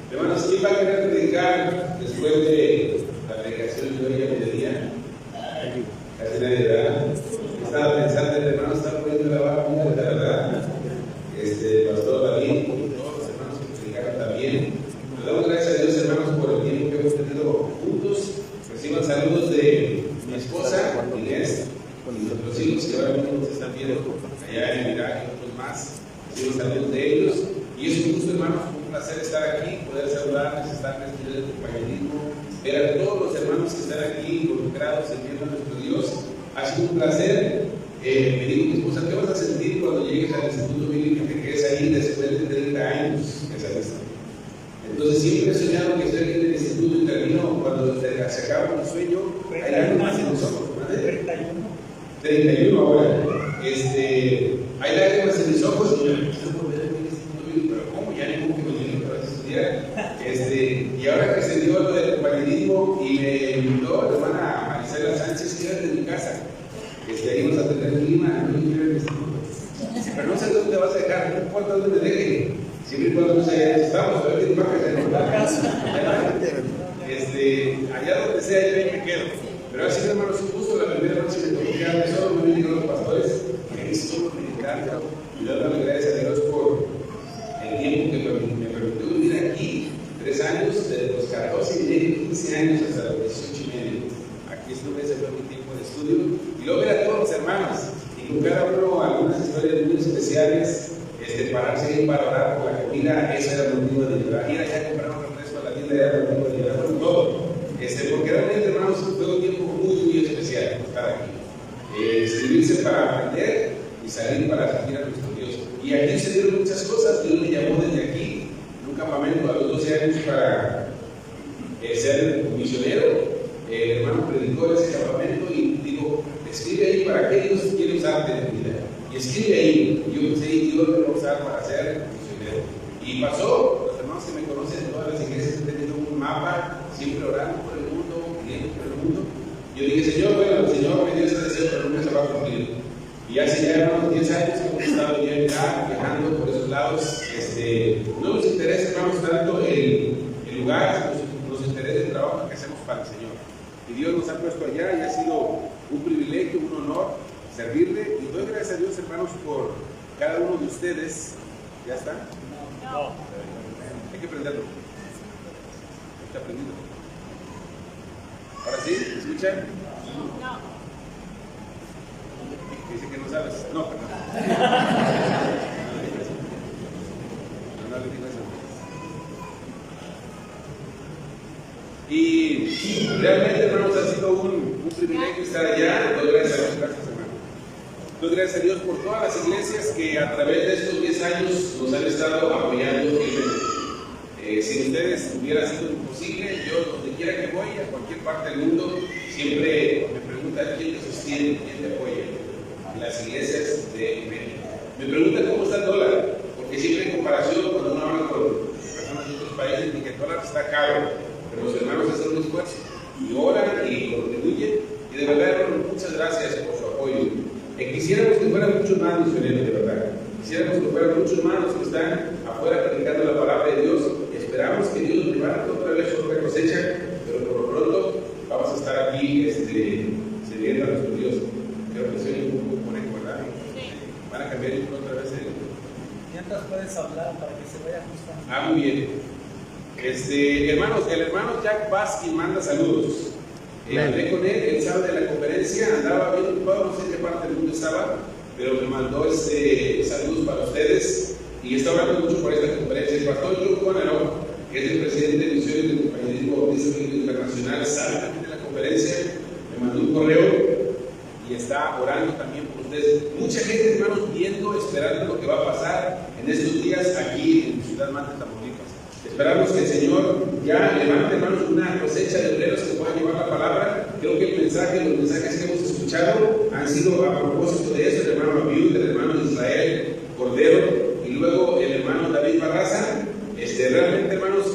Hermanos, ¿quién va a querer predicar después de la predicación de hoy a mediodía? Casi nadie, ¿verdad? Estaba pensando, el hermano está poniendo la barra muy alta, ¿verdad? Pastor David, todos los hermanos que predicaron también. Le damos gracias a Dios, hermanos, por el tiempo que hemos tenido juntos. Reciban saludos de mi esposa, Inés, y nuestros hijos que ahora mismo nos están viendo allá en Irak y otros más. Reciban saludos de ellos. Y es un gusto, hermanos, un placer estar aquí, poder saludarles, estar en este compañerismo, ver a todos los hermanos que están aquí involucrados, sirviendo a nuestro Dios. Ha sido un placer. Me dijo mi esposa, ¿qué vas a sentir cuando llegues al instituto bíblico y te quedes ahí después de 30 años que saliste? Entonces siempre he soñado que estoy aquí en el instituto y termino cuando se acaba mi sueño. Hay lágrimas en los ojos, ¿verdad? 31 ahora. Hay lágrimas en mis ojos y yo no puedo ver el instituto bíblico, pero ¿cómo? Ya ni como que me dijeron que vas a estudiar. Y ahora que se dio lo del compañerismo y me invitó la hermana Marisela Sánchez, que era de mi casa. Ahí vas a tener clima, no quiero el instituto. Pero no sé dónde te vas a dejar, no importa dónde me deje. Siempre y cuando no sé, estamos, a ver si en la casa. Allá donde sea, yo ahí me quedo. Pero así, hermanos, un gusto. La primera noche me tocó quedarme solo, me vinieron los pastores, que ahí solo predicando. Y dándole gracias a Dios por el tiempo que me permitió vivir aquí, 3 años, desde los 14 y medio, 15 años hasta los 18 y medio. Aquí estuve, ese fue mi tiempo de estudio. Y luego ver a todos los hermanos, y con cada uno algunas historias muy especiales. Pararse ahí para orar por la comida, eso era el motivo de llorar. Ir allá a comprar un refresco a la tienda era el motivo de llorar, por todo. Porque realmente, hermanos, fue un tiempo muy, muy especial estar aquí. Inscribirse para aprender y salir para servir a nuestro Dios. Y aquí se dieron muchas cosas. Dios me llamó desde aquí, en un campamento a los 12 años para ser misionero. El hermano predicó en ese campamento y digo, escribe ahí para qué Dios quiere usarte en tu vida. Y escribe ahí, yo pensé, Dios me va a usar para ser misionero. Y pasó, los hermanos que me conocen en todas las iglesias han tenido un mapa, siempre orando por el mundo, pidiendo por el mundo. Yo dije, Señor, bueno, el Señor me dio ese deseo, pero nunca se va a cumplir. Y hace ya unos 10 años que hemos estado ya en Irak, viajando por esos lados. No nos interesa, hermanos, tanto el lugar, nos interesa el trabajo que hacemos para el Señor. Y Dios nos ha puesto allá y ha sido un privilegio, un honor servirle, y doy gracias a Dios, hermanos, por cada uno de ustedes. ¿Ya está? No. Hay que aprenderlo. Está aprendido. ¿Ahora sí? ¿Me escuchan? No. Dice que no sabes. No, perdón. No le digo eso. Y realmente, hermanos, ha sido un privilegio estar allá. Doy gracias a Dios. Gracias, hermano. Doy gracias a Dios por todas las iglesias que a través de estos 10 años nos han estado apoyando firmemente. Sin ustedes hubiera sido imposible. Yo, donde quiera que voy, a cualquier parte del mundo, siempre me preguntan quién te sostiene, quién te apoya. Las iglesias de México. Me preguntan cómo está el dólar, porque siempre en comparación, cuando uno habla con personas de otros países, ni que el dólar está caro, pero los hermanos hacen un esfuerzo y oran y contribuyen. Y de verdad, hermanos, muchas gracias por su apoyo. Quisiéramos que fueran muchos más misioneros, de verdad. Quisiéramos que fueran muchos más los que están afuera predicando la palabra de Dios. Esperamos que Dios nos prepare otra vez otra cosecha, pero por lo pronto vamos a estar aquí sirviendo a nuestro Dios. Creo que soy un poco conejo, ¿verdad? Sí. Van a cambiar otra vez Mientras puedes hablar para que se vaya ajustando. Muy bien. Hermanos, el hermano Jack Baskin manda saludos. Hablé con él sábado de la conferencia, andaba bien ocupado, no sé en qué parte del mundo estaba, pero me mandó saludos para ustedes y está hablando mucho por esta conferencia. El pastor John Conero, que es el presidente de misiones del compañerismo bautista internacional, sabe también de la conferencia, me mandó un correo y está orando también por ustedes. Mucha gente, hermanos, viendo, esperando lo que va a pasar en estos días aquí en Ciudad Mante, Tamaulipas. Esperamos que el Señor ya levante, hermanos, una cosecha de obreros que puedan llevar la palabra. Creo que los mensajes que hemos escuchado han sido a propósito de eso. El hermano Abiud, el hermano Israel Cordero y luego el hermano David Barraza. Realmente, hermanos,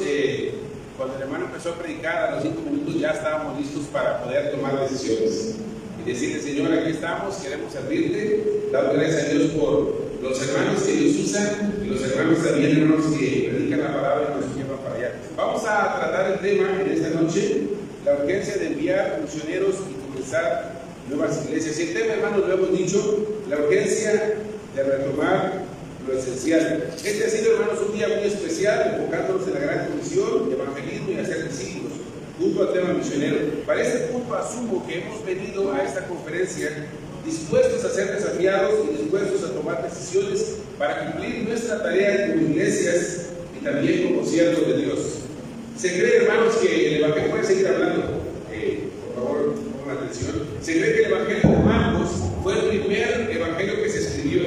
cuando el hermano empezó a predicar, a los 5 minutos ya estábamos listos para poder tomar decisiones y decirle, Señor, aquí estamos, queremos servirte. Damos gracias a Dios por los hermanos que Dios usa y los hermanos también, hermanos, que predican la palabra y nos llevan para allá. a tratar el tema en esta noche, la urgencia de enviar misioneros y comenzar nuevas iglesias. Y el tema, hermanos, lo hemos dicho, la urgencia de retomar lo esencial. Este ha sido, hermanos, un día muy especial, enfocándonos en la gran comisión, evangelismo y hacer discípulos, junto al tema misionero. Para este punto asumo que hemos venido a esta conferencia dispuestos a ser desafiados y dispuestos a tomar decisiones para cumplir nuestra tarea como iglesias y también como siervos de Dios. Se cree, hermanos, que el Evangelio, puede seguir hablando, por favor, pongan atención. Se cree que el Evangelio de Marcos fue el primer evangelio que se escribió.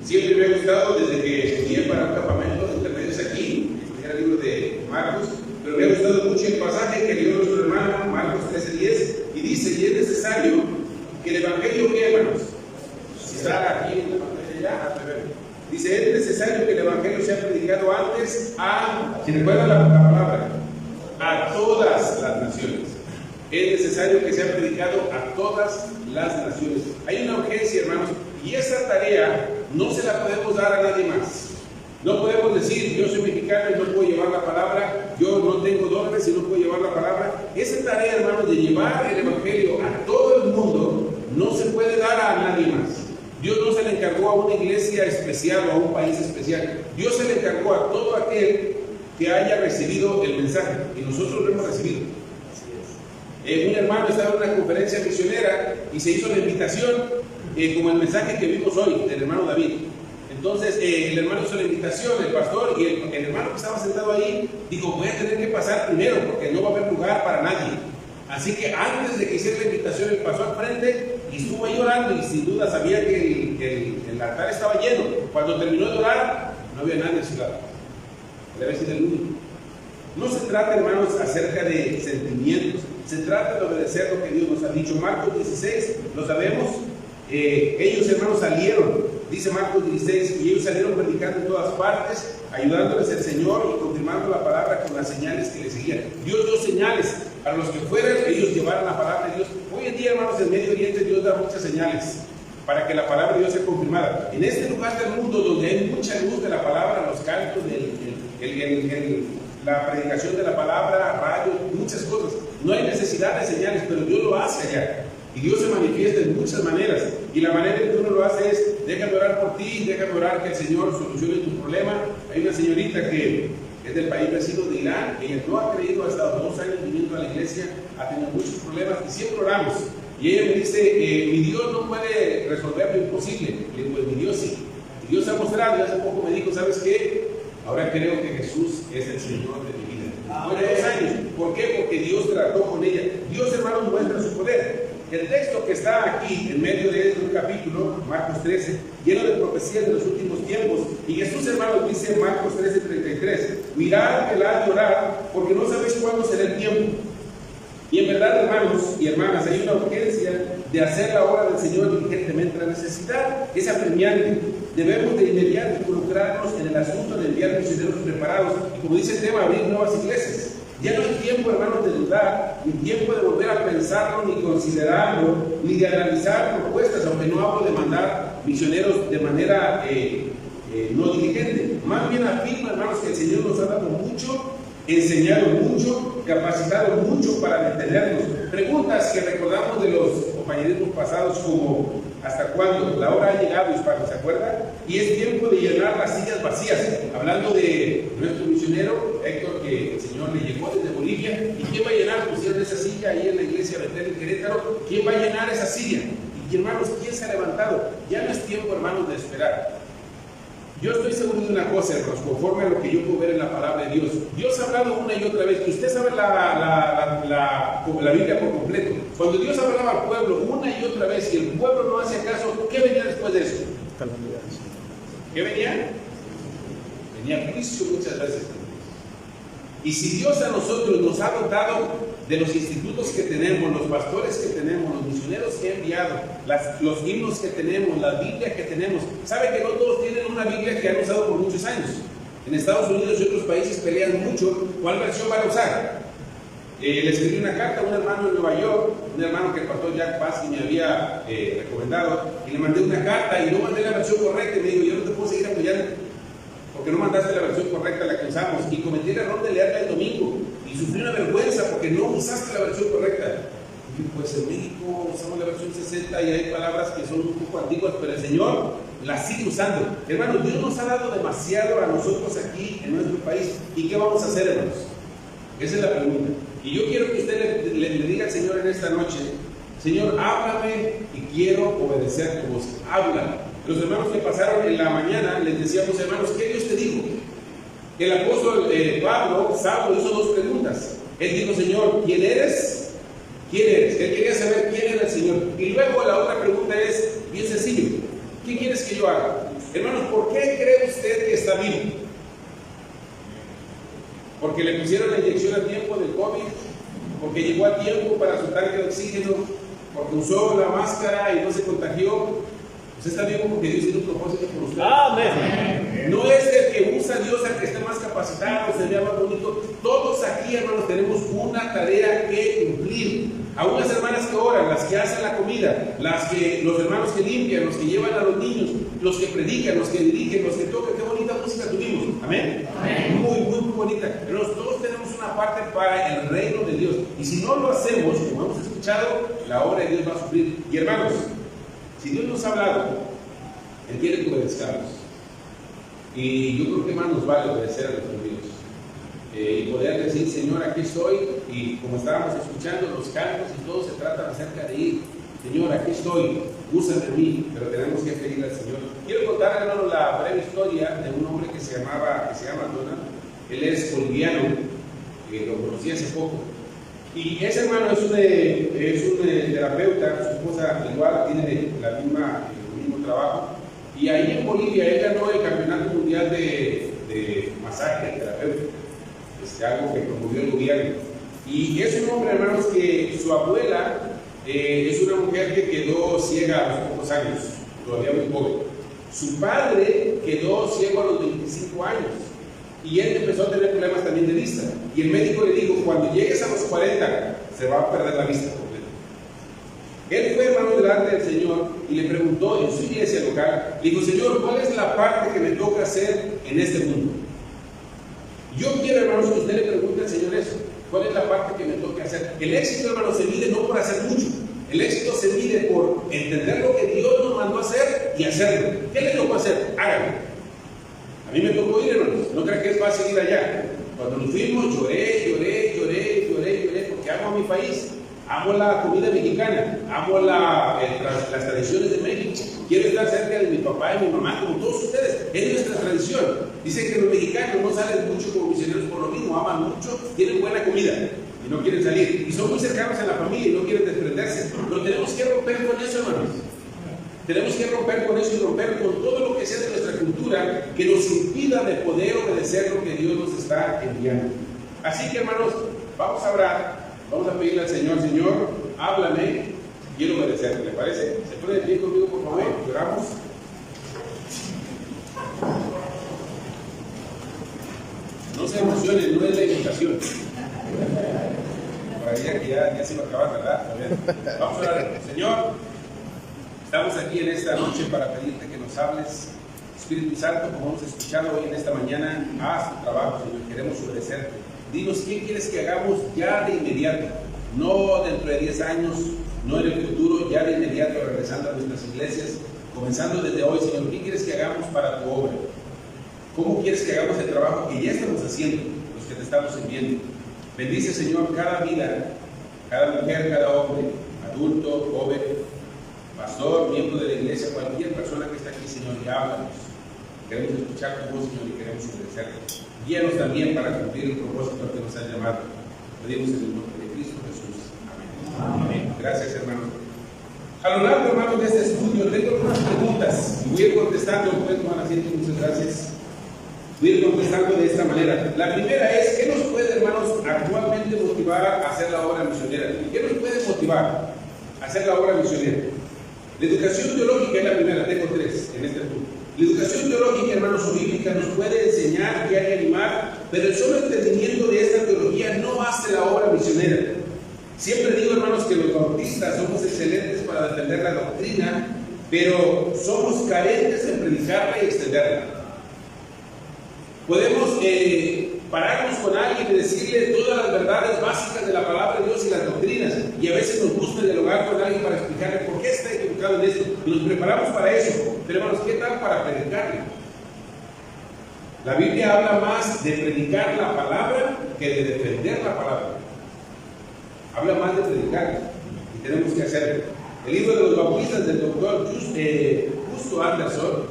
Siempre me ha gustado, desde que estudié para un campamento de intermedios aquí, estudié el libro de Marcos, pero me ha gustado mucho el pasaje que leyó nuestro hermano, Marcos 13:10, y dice, y es necesario que el Evangelio, ¿qué, hermanos? Si está aquí en la pantalla ya, dice, es necesario que el Evangelio sea predicado antes a, si recuerdan la palabra, a todas las naciones. Es necesario que sea predicado a todas las naciones. Hay una urgencia, hermanos, y esa tarea no se la podemos dar a nadie más. No podemos decir, yo soy mexicano y no puedo llevar la palabra, yo no tengo dólares y no puedo llevar la palabra. Esa tarea, hermanos, de llevar el Evangelio a todo el mundo, no se puede dar a nadie más. Dios no se le encargó a una iglesia especial o a un país especial. Dios se le encargó a todo aquel que haya recibido el mensaje, y nosotros lo hemos recibido. Un hermano estaba en una conferencia misionera y se hizo la invitación, como el mensaje que vimos hoy del hermano David. Entonces el hermano hizo la invitación, el pastor, y el hermano que estaba sentado ahí dijo, voy a tener que pasar primero porque no va a haber lugar para nadie. Así que antes de que hiciera la invitación, él pasó al frente y estuvo ahí orando, y sin duda sabía que el altar estaba lleno. Cuando terminó de orar, no había nadie a su lado. Debe ser el único. No se trata, hermanos, acerca de sentimientos, se trata de obedecer lo que Dios nos ha dicho. Marcos 16, lo sabemos, ellos, hermanos, salieron, dice Marcos 16, y ellos salieron predicando en todas partes, ayudándoles el Señor y confirmando la palabra con las señales que les seguían. Dios dio señales para los que fueran, ellos llevaron la palabra de Dios. Hoy en día, hermanos, en Medio Oriente Dios da muchas señales para que la palabra de Dios sea confirmada. En este lugar del mundo donde hay mucha luz de la palabra, los cantos, la predicación de la palabra, radio, muchas cosas, no hay necesidad de señales, pero Dios lo hace allá. Y Dios se manifiesta en muchas maneras. Y la manera en que uno lo hace es, déjame orar por ti, déjame orar que el Señor solucione tu problema. Hay una señorita que es del país vecino de Irán, ella no ha creído, ha estado 2 años viniendo a la iglesia, ha tenido muchos problemas y siempre oramos. Y ella me dice, mi Dios no puede resolver lo imposible. Le digo, pues mi Dios sí. Y Dios ha mostrado, y hace poco me dijo, ¿sabes qué? Ahora creo que Jesús es el Señor de mi vida. Fueron 2 años. ¿Por qué? Porque Dios trató con ella. Dios, hermanos, muestra su poder. El texto que está aquí, en medio de este capítulo, Marcos 13, lleno de profecías de los últimos tiempos. Y Jesús, hermanos, dice en Marcos 13:33, mirad, velad y orad, porque no sabéis cuándo será el tiempo. Y en verdad, hermanos y hermanas, hay una urgencia de hacer la obra del Señor diligentemente. La necesidad es apremiante. Debemos de inmediato involucrarnos en el asunto de enviar misioneros preparados. Y como dice el tema, abrir nuevas iglesias. Ya no hay tiempo, hermanos, de dudar, ni tiempo de volver a pensarlo, ni considerarlo, ni de analizar propuestas, aunque no hablo de mandar misioneros de manera no diligente. Más bien afirmo, hermanos, que el Señor nos ha dado mucho, enseñado mucho, capacitado mucho para detenernos. Preguntas que recordamos de los compañerismos pasados, como ¿hasta cuándo? La hora ha llegado, Hispano, ¿se acuerdan? Y es tiempo de llenar las sillas vacías. Hablando de nuestro misionero Héctor, que el Señor le llegó desde Bolivia. ¿Y quién va a llenar? Pusieron esa silla ahí en la iglesia Betel en Querétaro. ¿Quién va a llenar esa silla? Y hermanos, ¿quién se ha levantado? Ya no es tiempo, hermanos, de esperar. Yo estoy seguro de una cosa, hermanos, conforme a lo que yo puedo ver en la palabra de Dios. Dios ha hablado una y otra vez, que usted sabe la Biblia por completo. Cuando Dios hablaba al pueblo una y otra vez y el pueblo no hacía caso, ¿qué venía después de eso? Calamidades. ¿Qué venía? Venía juicio muchas veces. Y si Dios a nosotros nos ha dotado de los institutos que tenemos, los pastores que tenemos, los misioneros que ha enviado, los himnos que tenemos, la Biblia que tenemos, sabe que no todos tienen una Biblia que han usado por muchos años. En Estados Unidos y otros países pelean mucho cuál versión van a usar. Le escribí una carta a un hermano en Nueva York, un hermano que el pastor Jack Paz me había recomendado, y le mandé una carta y no mandé la versión correcta, y me dijo, yo no te puedo seguir apoyando porque no mandaste la versión correcta, la que usamos, y cometí el error de leerla el domingo, y y sufrí una vergüenza porque no usaste la versión correcta. Y pues en México usamos la versión 60 y hay palabras que son un poco antiguas, pero el Señor las sigue usando. Hermanos, Dios nos ha dado demasiado a nosotros aquí en nuestro país. ¿Y qué vamos a hacer, hermanos? Esa es la pregunta. Y yo quiero que usted le diga al Señor en esta noche: Señor, háblame y quiero obedecer tu voz. Habla. Los hermanos que pasaron en la mañana les decíamos: hermanos, ¿qué Dios te dijo? El apóstol Saulo hizo dos preguntas. Él dijo: Señor, ¿quién eres? ¿Quién eres? Él quería saber quién era el Señor. Y luego la otra pregunta es bien sencillo: ¿qué quieres que yo haga? Hermanos, ¿por qué cree usted que está vivo? ¿Porque le pusieron la inyección a tiempo del COVID? ¿Porque llegó a tiempo para su tanque de oxígeno? ¿Porque usó la máscara y no se contagió? Usted está vivo porque Dios tiene un propósito con usted. Amén. No es el que usa a Dios al que esté más capacitado, se vea más bonito. Todos aquí, hermanos, tenemos una tarea que cumplir. Aún las hermanas que oran, las que hacen la comida, los hermanos que limpian, los que llevan a los niños, los que predican, los que dirigen, los que tocan. Qué bonita música tuvimos. Amén. Amén. Muy, muy, muy bonita. Pero todos tenemos una parte para el reino de Dios. Y si no lo hacemos, como hemos escuchado, la obra de Dios va a sufrir. Y hermanos, si Dios nos ha hablado, Él quiere que obedezcamos. Y yo creo que más nos vale obedecer a nuestro Dios. Y poder decir: Señor, aquí estoy. Y como estábamos escuchando los cantos y todo se trata acerca de ir: Señor, aquí estoy, úsame a mí. Pero tenemos que pedirle al Señor. Quiero contar, hermano, la breve historia de un hombre que se llama Donald. Él es boliviano, lo conocí hace poco. Y ese hermano es un terapeuta. Su esposa igual tiene el mismo trabajo. Y ahí en Bolivia él ganó el campeonato mundial de masaje terapéutico. Es algo que promovió el gobierno. Y es un hombre, hermanos, que su abuela es una mujer que quedó ciega a los pocos años, todavía muy joven. Su padre quedó ciego a los 25 años. Y él empezó a tener problemas también de vista. Y el médico le dijo: cuando llegues a los 40, se va a perder la vista completa. Él fue, hermano, delante del Señor y le preguntó en su iglesia local, le dijo: Señor, ¿cuál es la parte que me toca hacer en este mundo? Yo quiero, hermanos, que usted le pregunte al Señor eso. ¿Cuál es la parte que me toca hacer? El éxito, hermanos, se mide no por hacer mucho. El éxito se mide por entender lo que Dios nos mandó a hacer y hacerlo. ¿Qué le tocó hacer? Hágalo. A mí me tocó ir, hermanos. No crean que es fácil ir allá. Cuando nos fuimos, lloré, porque amo a mi país. Amo la comida mexicana, amo las tradiciones de México. Quiero estar cerca de mi papá y mi mamá, como todos ustedes. Es nuestra tradición. Dicen que los mexicanos no salen mucho como misioneros por lo mismo, aman mucho, tienen buena comida y no quieren salir. Y son muy cercanos a la familia y no quieren desprenderse. Pero tenemos que romper con eso, hermanos. Tenemos que romper con eso y romper con todo lo que sea de nuestra cultura que nos impida de poder obedecer lo que Dios nos está enviando. Así que, hermanos, vamos a orar. Vamos a pedirle al Señor: Señor, háblame, quiero obedecer. ¿Le parece? ¿Se puede decir conmigo, por favor? Lloramos. No se emocionen, no es la invitación. Parecía que ya se iba a acabar, ¿verdad? A ver, vamos a orar. Señor, estamos aquí en esta noche para pedirte que nos hables. Espíritu Santo, como hemos escuchado hoy en esta mañana, haz tu trabajo, Señor, queremos obedecerte. Dinos qué quieres que hagamos ya de inmediato, no dentro de 10 años, no en el futuro, ya de inmediato, regresando a nuestras iglesias, comenzando desde hoy, Señor. ¿Qué quieres que hagamos para tu obra? ¿Cómo quieres que hagamos el trabajo que ya estamos haciendo, los que te estamos enviando? Bendice, Señor, cada vida, cada mujer, cada hombre, adulto, joven, pastor, miembro de la iglesia, cualquier persona que está aquí, Señor, y háblanos. Queremos escuchar tu voz, Señor, y queremos obedecerte. Guíanos también para cumplir el propósito al que nos has llamado. Pedimos en el nombre de Cristo Jesús. Amén. Amén. Gracias, hermanos. A lo largo, hermanos, de este estudio tengo algunas preguntas y voy a ir contestando. Pues, hermana, muchas gracias. Voy a ir contestando de esta manera. La primera es: ¿qué nos puede, hermanos, actualmente motivar a hacer la obra misionera? ¿Qué nos puede motivar a hacer la obra misionera? La educación teológica es la primera. Tengo 3 en este punto. La educación teológica, hermanos, o bíblica, nos puede enseñar, guiar y animar, pero el solo entendimiento de esta teología no hace la obra misionera. Siempre digo, hermanos, que los bautistas somos excelentes para defender la doctrina, pero somos carentes en predicarla y extenderla. Podemos pararnos con alguien y decirle todas las verdades básicas de la palabra de Dios y las doctrinas. Y a veces nos gusta dialogar con alguien para explicarle por qué está equivocado en esto. Y nos preparamos para eso. Pero hermanos, ¿qué tal para predicarle? La Biblia habla más de predicar la palabra que de defender la palabra. Habla más de predicar y tenemos que hacerlo. El libro de los bautistas del doctor Justo Anderson,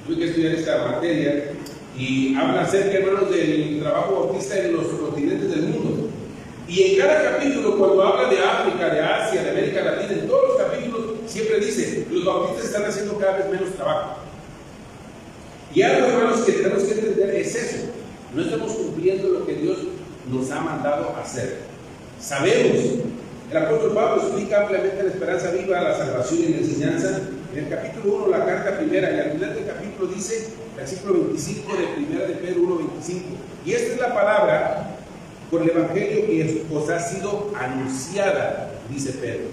tuve que estudiar esta materia y habla acerca, hermanos, del trabajo bautista en los continentes del mundo. Y en cada capítulo, cuando habla de África, de Asia, de América Latina, en todos los capítulos siempre dice, los bautistas están haciendo cada vez menos trabajo. Y algo, hermanos, que tenemos que entender es eso. No estamos cumpliendo lo que Dios nos ha mandado hacer. Sabemos, el apóstol Pablo explica ampliamente la esperanza viva, la salvación y la enseñanza. En el capítulo 1, la carta primera, y al final del capítulo dice, versículo 25 de 1 de Pedro 1:25. Y esta es la palabra por el evangelio que os ha sido anunciada, dice Pedro.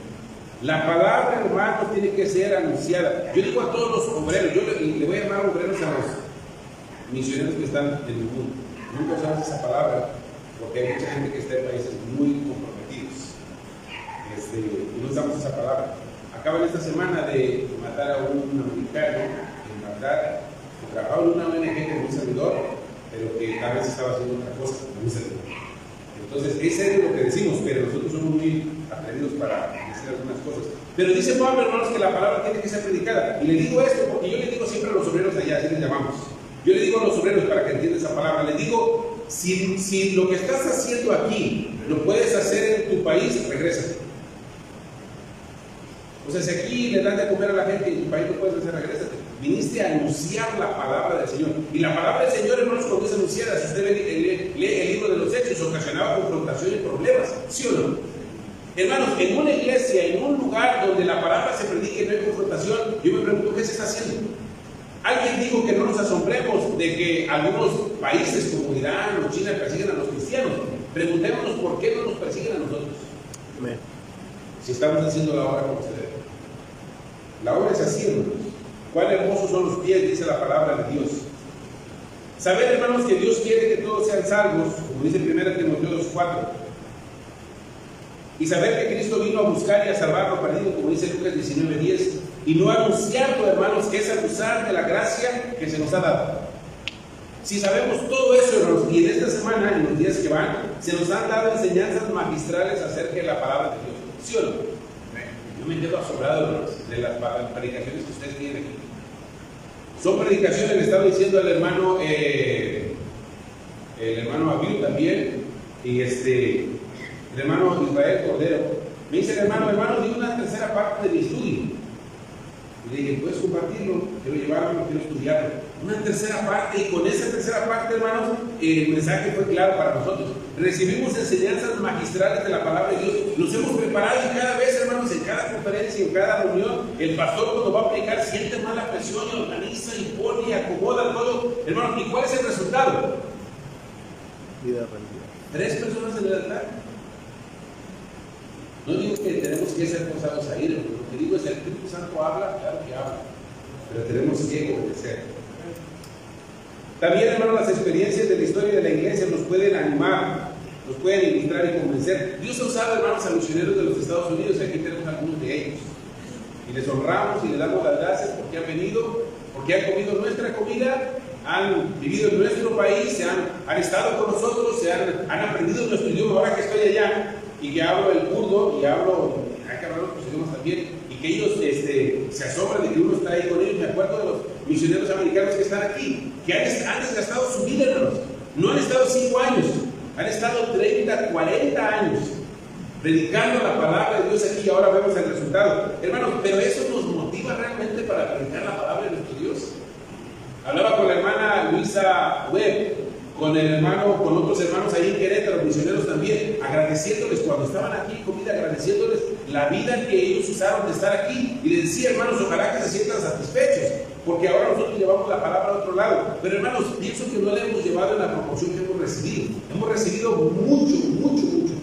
La palabra, hermanos, tiene que ser anunciada. Yo digo a todos los obreros, yo le voy a llamar obreros a los misioneros que están en el mundo. Nunca usamos esa palabra porque hay mucha gente que está en países muy comprometidos. Y no usamos esa palabra. Acaban esta semana de matar a un americano en Bagdad, que trabajaba en una ONG como un servidor, pero que tal vez estaba haciendo otra cosa como un servidor. Entonces, ese es lo que decimos, pero nosotros somos muy atrevidos para decir algunas cosas. Pero dice Pablo, hermanos, que la palabra tiene que ser predicada. Y le digo esto porque yo le digo siempre a los obreros de allá, así les llamamos. Yo le digo a los obreros para que entiendan esa palabra, les digo, si lo que estás haciendo aquí lo puedes hacer en tu país, regrésate. O sea, si aquí le dan de comer a la gente y en tu país no puedes hacer, regrésate. Viniste a anunciar la palabra del Señor. Y la palabra del Señor, hermanos, cuando es anunciada, si usted lee el libro de los Hechos, ocasionaba confrontación y problemas, ¿sí o no? Hermanos, en una iglesia, en un lugar donde la palabra se predique y no hay confrontación, yo me pregunto, ¿qué se está haciendo? Alguien dijo que no nos asombremos de que algunos países como Irán o China persiguen a los cristianos. Preguntémonos por qué no nos persiguen a nosotros. Amén. Si estamos haciendo la obra como se debe. La obra es así, hermanos. Cuán hermosos son los pies, dice la palabra de Dios. Saber, hermanos, que Dios quiere que todos sean salvos, como dice 1 Timoteo 2:4. Y saber que Cristo vino a buscar y a salvar lo perdido, como dice Lucas 19:10. Y no anunciarlo, hermanos, que es abusar de la gracia que se nos ha dado. Si sabemos todo eso, hermanos, y en esta semana, en los días que van, se nos han dado enseñanzas magistrales acerca de la palabra de Dios. ¿Sí o no? Yo me quedo asombrado, hermanos, de las predicaciones que ustedes tienen aquí. Son predicaciones, le estaba diciendo al hermano, el hermano Abiu también, y el hermano Israel Cordero. Me dice el hermano, di una tercera parte de mi estudio. Y le dije, ¿puedes compartirlo? Quiero llevarlo, quiero estudiarlo. Una tercera parte, y con esa tercera parte, hermanos, el mensaje fue claro para nosotros. Recibimos enseñanzas magistrales de la palabra de Dios. Nos hemos preparado y cada vez, hermanos, en cada conferencia, en cada reunión, el pastor cuando va a predicar siente más la presión y organiza y pone y acomoda todo. Hermanos, ¿y cuál es el resultado? Vida rendida. 3 personas en el altar. No digo que tenemos que ser forzados a ir, lo que digo es que el Espíritu Santo habla, claro que habla, pero tenemos que obedecer. También, hermanos, las experiencias de la historia de la iglesia nos pueden animar, nos pueden ilustrar y convencer. Dios ha usado, hermanos, a misioneros de los Estados Unidos, y aquí tenemos algunos de ellos. Y les honramos y les damos las gracias porque han venido, porque han comido nuestra comida, han vivido en nuestro país, han estado con nosotros, han aprendido nuestro idioma. Ahora que estoy allá y que hablo el kurdo y hay que hablar otros idiomas también, y que ellos se asombran de que uno está ahí con ellos. Me acuerdo de los misioneros americanos que están aquí, que han desgastado su vida, hermanos. No han estado 5 años, han estado 30, 40 años predicando la palabra de Dios aquí, y ahora vemos el resultado. Hermanos, pero eso nos motiva realmente para predicar la palabra de nuestro Dios. Hablaba con la hermana Luisa Webb, con otros hermanos ahí en Querétaro, misioneros también, agradeciéndoles cuando estaban aquí con vida, agradeciéndoles la vida que ellos usaron de estar aquí. Y les decía, hermanos, ojalá que se sientan satisfechos, porque ahora nosotros llevamos la palabra a otro lado. Pero, hermanos, pienso que no la hemos llevado en la proporción que hemos recibido. Hemos recibido mucho, mucho, mucho.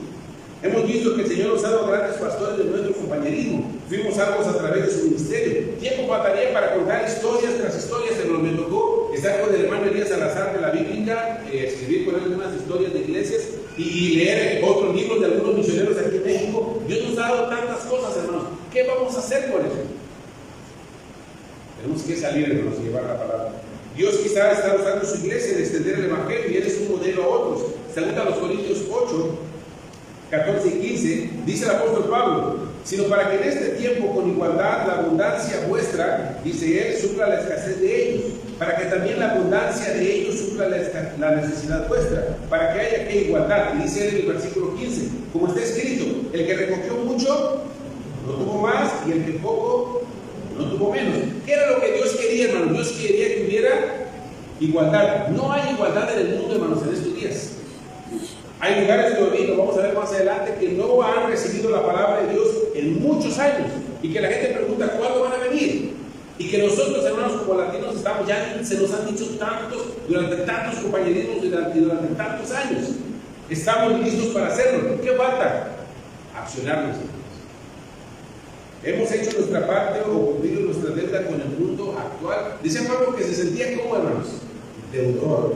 Hemos visto que el Señor nos ha dado grandes pastores de nuestro compañerismo. Fuimos salvos a través de su ministerio. Tiempo faltaría para contar historias tras historias, pero me tocó estar con el hermano Elías Salazar de la Bíblica, escribir con él algunas historias de iglesias y leer otros libros de algunos misioneros aquí en México. Dios nos ha dado tantas cosas, hermanos. ¿Qué vamos a hacer con eso? Tenemos que salir, hermanos, y llevar la palabra. Dios quizá está usando su iglesia en extender el evangelio y Él es un modelo a otros. Segunda a los Corintios 8, 14 y 15, dice el apóstol Pablo: sino para que en este tiempo con igualdad la abundancia vuestra, dice él, supla la escasez de ellos, para que también la abundancia de ellos supla la necesidad vuestra, para que haya que igualdad. Y dice él en el versículo 15, como está escrito: el que recogió mucho no tuvo más, y el que poco no tuvo menos. ¿Qué era lo que Dios quería, hermanos? Dios quería que hubiera igualdad. No hay igualdad en el mundo, hermanos, en estos días. Hay lugares todavía, lo vamos a ver más adelante, que no han recibido la palabra de Dios en muchos años, y que la gente pregunta ¿cuándo van a venir? Y que nosotros, hermanos, como latinos, estamos, ya se nos han dicho tantos, durante tantos compañerismos y durante tantos años, estamos listos para hacerlo. ¿Qué falta? Accionarnos. Hemos hecho nuestra parte o cumplido nuestra deuda con el mundo actual. Dice Pablo que se sentía como, hermanos, deudor.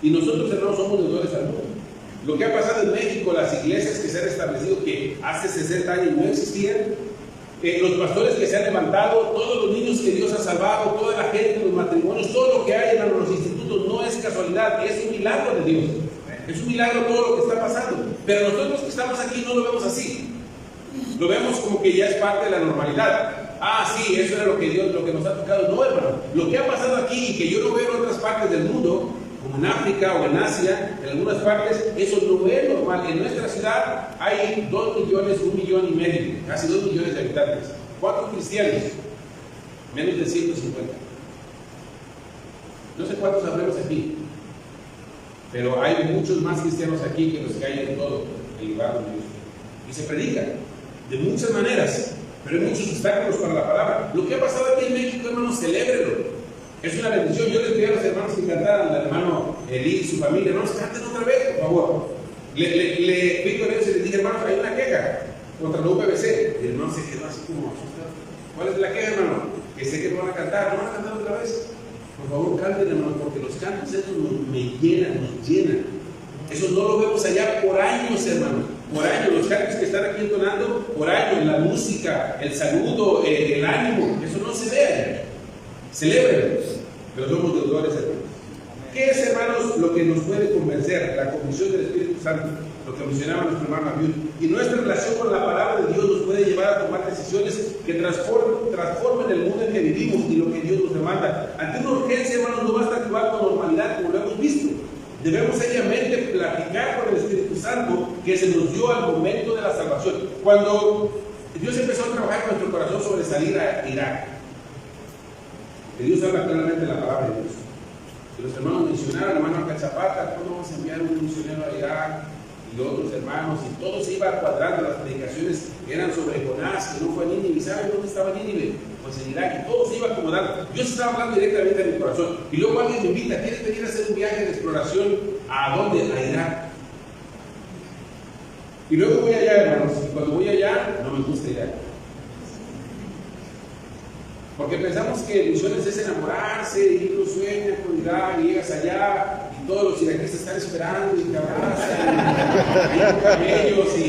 Y nosotros, hermanos, somos deudores al mundo. Lo que ha pasado en México, las iglesias que se han establecido, que hace 60 años no existían, los pastores que se han levantado, todos los niños que Dios ha salvado, toda la gente, los matrimonios, todo lo que hay en los institutos no es casualidad, es un milagro de Dios. Es un milagro todo lo que está pasando. Pero nosotros que estamos aquí no lo vemos así. Lo vemos como que ya es parte de la normalidad. Ah, sí, eso era lo que nos ha tocado. No, hermano. Lo que ha pasado aquí y que yo lo veo en otras partes del mundo, como en África o en Asia, en algunas partes, eso no es normal. En nuestra ciudad hay 2 millones, 1,5 millones, casi 2 millones de habitantes. ¿Cuántos cristianos? Menos de 150. No sé cuántos habremos aquí, pero hay muchos más cristianos aquí que los que hay en todo el lugar donde Dios. Y se predica de muchas maneras, pero hay muchos obstáculos para la palabra. Lo que ha pasado aquí en México, hermanos, celébrelo. Es una bendición. Yo les pedí a los hermanos que cantaran, al hermano Eli y su familia: hermanos, canten otra vez, por favor. Le fui con ellos y les dije: hermanos, hay una queja contra la UPBC. Y el hermano se quedó así como asustado. ¿Cuál es la queja, hermano? Que sé que no van a cantar. ¿No van a cantar otra vez? Por favor, canten, hermanos, porque los cantos esos me llenan, nos llenan. Eso no lo vemos allá por años, hermanos. Por años, los cantos que están aquí entonando, por años, la música, el saludo, el ánimo, eso no se ve allá. Celebren, pero somos deudores, hermanos. ¿Qué es, hermanos, lo que nos puede convencer? La convicción del Espíritu Santo, lo que mencionaba nuestro hermano Abiud. Y nuestra relación con la palabra de Dios nos puede llevar a tomar decisiones que transformen el mundo en que vivimos y lo que Dios nos demanda. Ante una urgencia, hermanos, no basta actuar con normalidad como lo hemos visto. Debemos seriamente platicar con el Espíritu Santo que se nos dio al momento de la salvación. Cuando Dios empezó a trabajar con nuestro corazón sobre salir a Irak, que Dios habla claramente la palabra de Dios. Y los hermanos mencionaron, hermano Cachapata, ¿cómo vamos a enviar un misionero a Irak? Y otros hermanos, y todo se iba cuadrando. Las predicaciones eran sobre Jonás, que no fue a Nínive. ¿Y saben dónde estaba Nínive? Pues en Irak, y todo se iba acomodando. Dios estaba hablando directamente a mi corazón. Y luego alguien me invita: ¿quieres venir a hacer un viaje de exploración? ¿A dónde? A Irak. Y luego voy allá, hermanos, y cuando voy allá, no me gusta Irak. Porque pensamos que misiones es enamorarse, y uno sueña con Irak, y llegas allá, y todos los iraquíes están esperando, y te abrazan, y hay camellos, y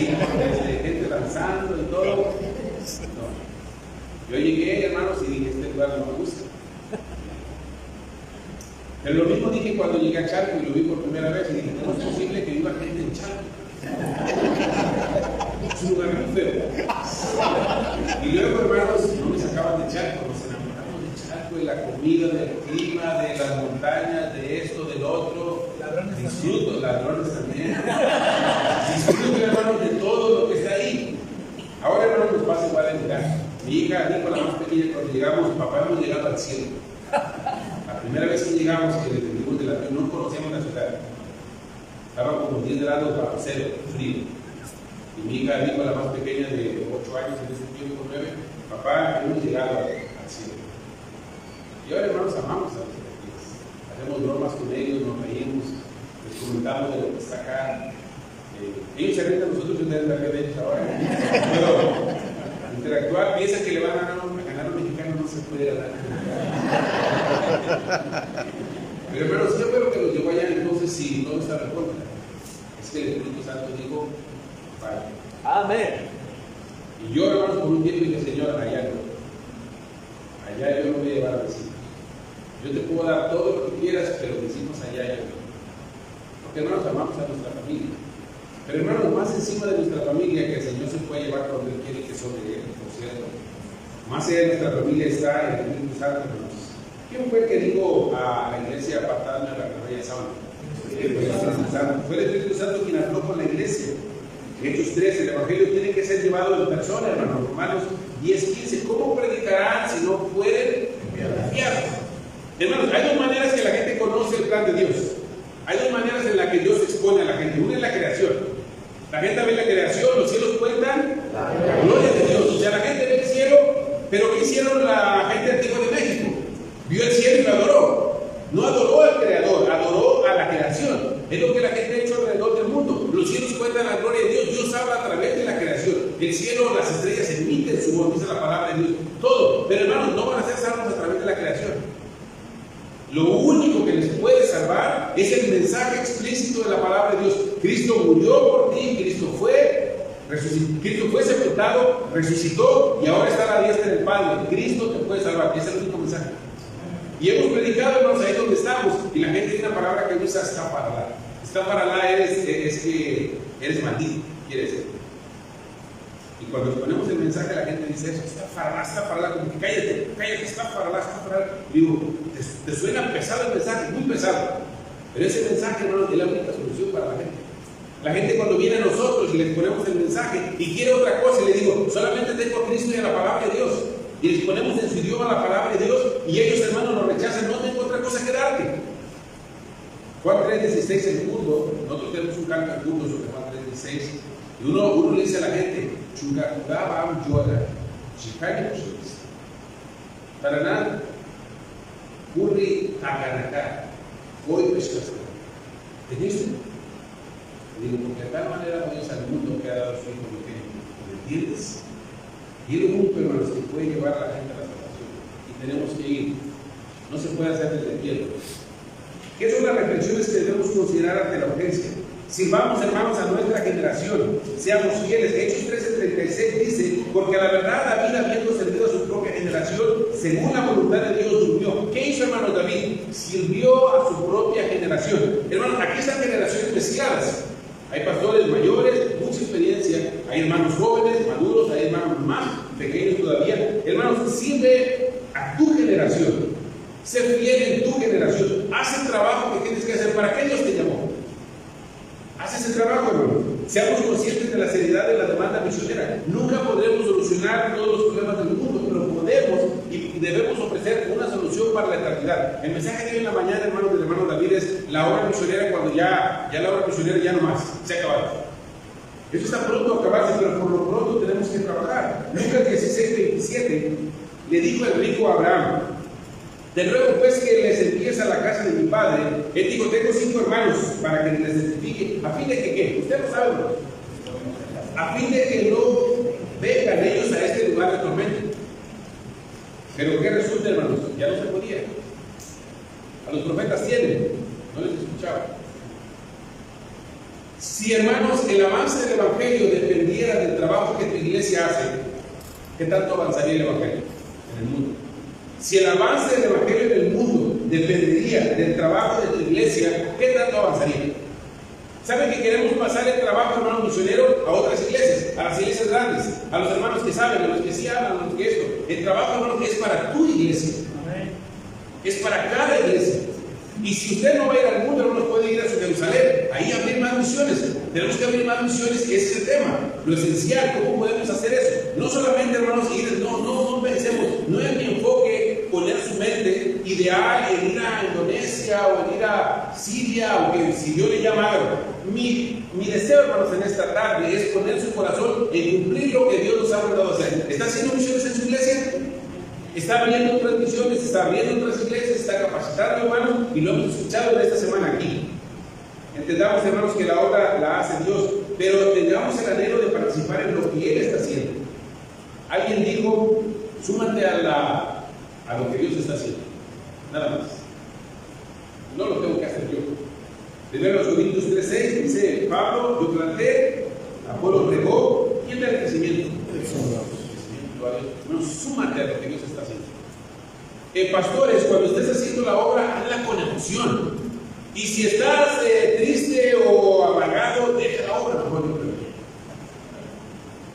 gente danzando, y todo. No. Yo llegué, hermanos, y dije: este lugar no me gusta. Pero lo mismo dije cuando llegué a Chalco y lo vi por primera vez, y dije: ¿cómo es posible que viva gente en Chalco? Es un lugar muy feo. Y luego, hermanos, no me sacaban de Chalco, nos enamoramos de Chalco, de la comida, del clima, de las montañas, de esto, del otro. Disfruto, ladrones también. Disfruto, hermanos, de todo lo que está ahí. Ahora, hermanos, nos pasa igual en Irak. Mi hija dijo, la más pequeña, cuando llegamos: papá, hemos llegado al cielo. La primera vez que llegamos, que descendimos del avión, no conocíamos la ciudad. Estaba como 10 grados bajo cero, frío. Y mi hija dijo, la más pequeña de 8 años, en ese tiempo 9, papá, hemos llegado al cielo. Y ahora, hermanos, amamos a los iraquíes. Hacemos bromas con ellos, nos reímos, les comentamos de lo que está acá. Ellos se ríen de nosotros y ustedes se ríen de ellos ahora. Pero interactuar, piensan que le van a ganar a un mexicano, no se pudiera dar. Pero hermanos, yo creo que los llevó allá, entonces si no está en contra. Es que el Espíritu Santo dijo, vaya. Amén. Y yo, hermanos, por un tiempo dije, Señor, allá no. Allá yo no voy a llevar a mis hijos. Yo te puedo dar todo lo que quieras, pero mis hijos allá yo no. Porque hermanos, amamos a nuestra familia. Pero hermanos, más encima de nuestra familia, que el Señor se puede llevar donde Él quiere que son de Él, por cierto. Más allá de nuestra familia está el Espíritu Santo, hermanos. ¿Quién fue el que dijo a la iglesia apartarme a la cabella sábana? Fue el Espíritu Santo quien habló con la iglesia. Hechos 13, el Evangelio tiene que ser llevado en persona, hermanos. Romanos 10:15. ¿Cómo predicarán si no pueden enviar? Hermanos, hay dos maneras que la gente conoce el plan de Dios. Hay dos maneras en las que Dios expone a la gente. Una es la creación. La gente ve la creación, los cielos cuentan la gloria de Dios. O sea, la gente ve el cielo, pero ¿qué hicieron la gente antigua de México? Vio el cielo y lo adoró. No adoró al Creador, adoró a la creación. Es lo que la gente ha hecho alrededor del mundo. Los cielos cuentan la gloria de Dios. Dios habla a través de la creación. El cielo, las estrellas emiten su voz, dice la palabra de Dios. Todo. Pero hermanos, no van a ser salvos a través de la creación. Lo único que les puede salvar es el mensaje explícito de la palabra de Dios. Cristo murió por ti, Cristo fue sepultado, resucitó y ahora está a la diestra del Padre. Cristo te puede salvar. Ese es el único mensaje. Y hemos predicado, hermanos, ahí donde estamos. Y la gente tiene una palabra que usa, está para la. Está para la es que eres maldito, quiere decir. Y cuando ponemos el mensaje, la gente dice eso, está para la, como que cállate, está para la. Digo, te suena pesado el mensaje, muy pesado. Pero ese mensaje, hermanos, es la única solución para la gente. La gente cuando viene a nosotros y les ponemos el mensaje y quiere otra cosa, y le digo, solamente tengo a Cristo y a la palabra de Dios. Y les ponemos en su idioma la palabra de Dios y ellos, hermanos, lo rechazan. No tengo otra cosa que darte. Juan 3:16 en kurdo, nosotros tenemos un canto en kurdo sobre Juan 3:16 y uno le dice a la gente, Chungakudabam Yoda, Chikaya Chus, Taraná, Kurri Takanaka, Hoy Pescas. ¿Entendiste? Digo, porque de tal manera Dios al mundo que ha dado su hijo, ¿me entiendes? Y el único, hermanos, que puede llevar a la gente a la salvación. Y tenemos que ir. No se puede hacer desde el cielo. ¿Qué son las reflexiones que debemos considerar ante la urgencia? Sirvamos, hermanos, a nuestra generación. Seamos fieles. Hechos 13:36 dice, porque a la verdad David, habiendo servido a su propia generación, según la voluntad de Dios, durmió. ¿Qué hizo, hermanos, David? Sirvió a su propia generación. Hermanos, aquí están generaciones mezcladas. Hay pastores mayores, mucha experiencia, hay hermanos jóvenes, maduros, hay hermanos más pequeños todavía. Hermanos, sirve a tu generación. Sé fiel en tu generación. Haz el trabajo que tienes que hacer. ¿Para qué Dios te llamó? Haz ese trabajo, hermano. Seamos conscientes de la seriedad de la demanda misionera. Nunca podremos solucionar todos los problemas del mundo, pero podemos y debemos ofrecer una solución para la eternidad. El mensaje de hoy en la mañana, hermanos, del hermano David es la obra misionera cuando ya la obra misionera ya no más, se ha acabado. Eso está pronto a acabarse, pero por lo pronto tenemos que trabajar. Lucas 16:27 le dijo el rico a Abraham, de luego pues que les envíes a la casa de mi padre. Él dijo, tengo 5 hermanos para que les testifique, a fin de que ¿qué? Usted lo sabe, ¿no? A fin de que no vengan ellos a este lugar de tormento. Pero ¿qué resulta, hermanos? Ya no se podía. A los profetas tienen, no les escuchaban. Si, hermanos, el avance del Evangelio dependiera del trabajo que tu iglesia hace, ¿qué tanto avanzaría el Evangelio en el mundo? Si el avance del Evangelio en el mundo dependería del trabajo de tu iglesia, ¿qué tanto avanzaría? ¿Saben que queremos pasar el trabajo, hermano misionero, a otras iglesias, a las iglesias grandes, a los hermanos que saben, a los que sí hablan, a los que esto? El trabajo, hermano, es para tu iglesia. Es para cada iglesia. Y si usted no va a ir al mundo, hermanos, puede ir a su Jerusalén. Ahí abrir más misiones. Tenemos que abrir más misiones, que ese es el tema. Lo esencial, ¿cómo podemos hacer eso? No solamente, hermanos, ir, no pensemos, no es mi enfoque poner su mente ideal en ir a Indonesia o en ir a Siria o que si Dios le llama algo. Mi deseo, hermanos, en esta tarde es poner su corazón en cumplir lo que Dios nos ha mandado a hacer. ¿Está haciendo misiones en su iglesia? Está abriendo otras misiones, está abriendo otras iglesias, está capacitando, hermanos, y lo hemos escuchado en esta semana aquí. Entendamos, hermanos, que la obra la hace Dios, pero tengamos el anhelo de participar en lo que Él está haciendo. Alguien dijo, súmate a a lo que Dios está haciendo. Nada más. No lo tengo que hacer yo. Primero Corintios 3:6 dice: Pablo, yo planté, Apolo regó, ¿quién da el crecimiento? El Señor. No, súmate a lo que Dios está haciendo. Pastores, cuando estés haciendo la obra, hazla con emoción. Y si estás triste o amargado, deja la obra.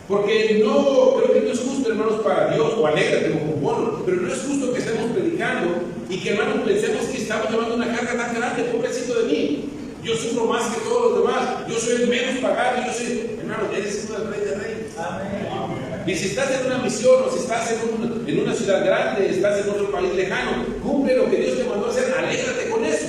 Porque no, creo que no es justo, hermanos, para Dios, o alégrate como bono, pero no es justo que estemos predicando y que, hermanos, pensemos que estamos llevando una carga tan grande, pobrecito de mí. Yo sufro más que todos los demás, yo soy el menos pagado, yo soy, hermano, eres hijo del Rey de Reyes. Amén. Y si estás en una misión, o si estás en una ciudad grande, estás en otro país lejano, cumple lo que Dios te mandó a hacer, alégrate con eso.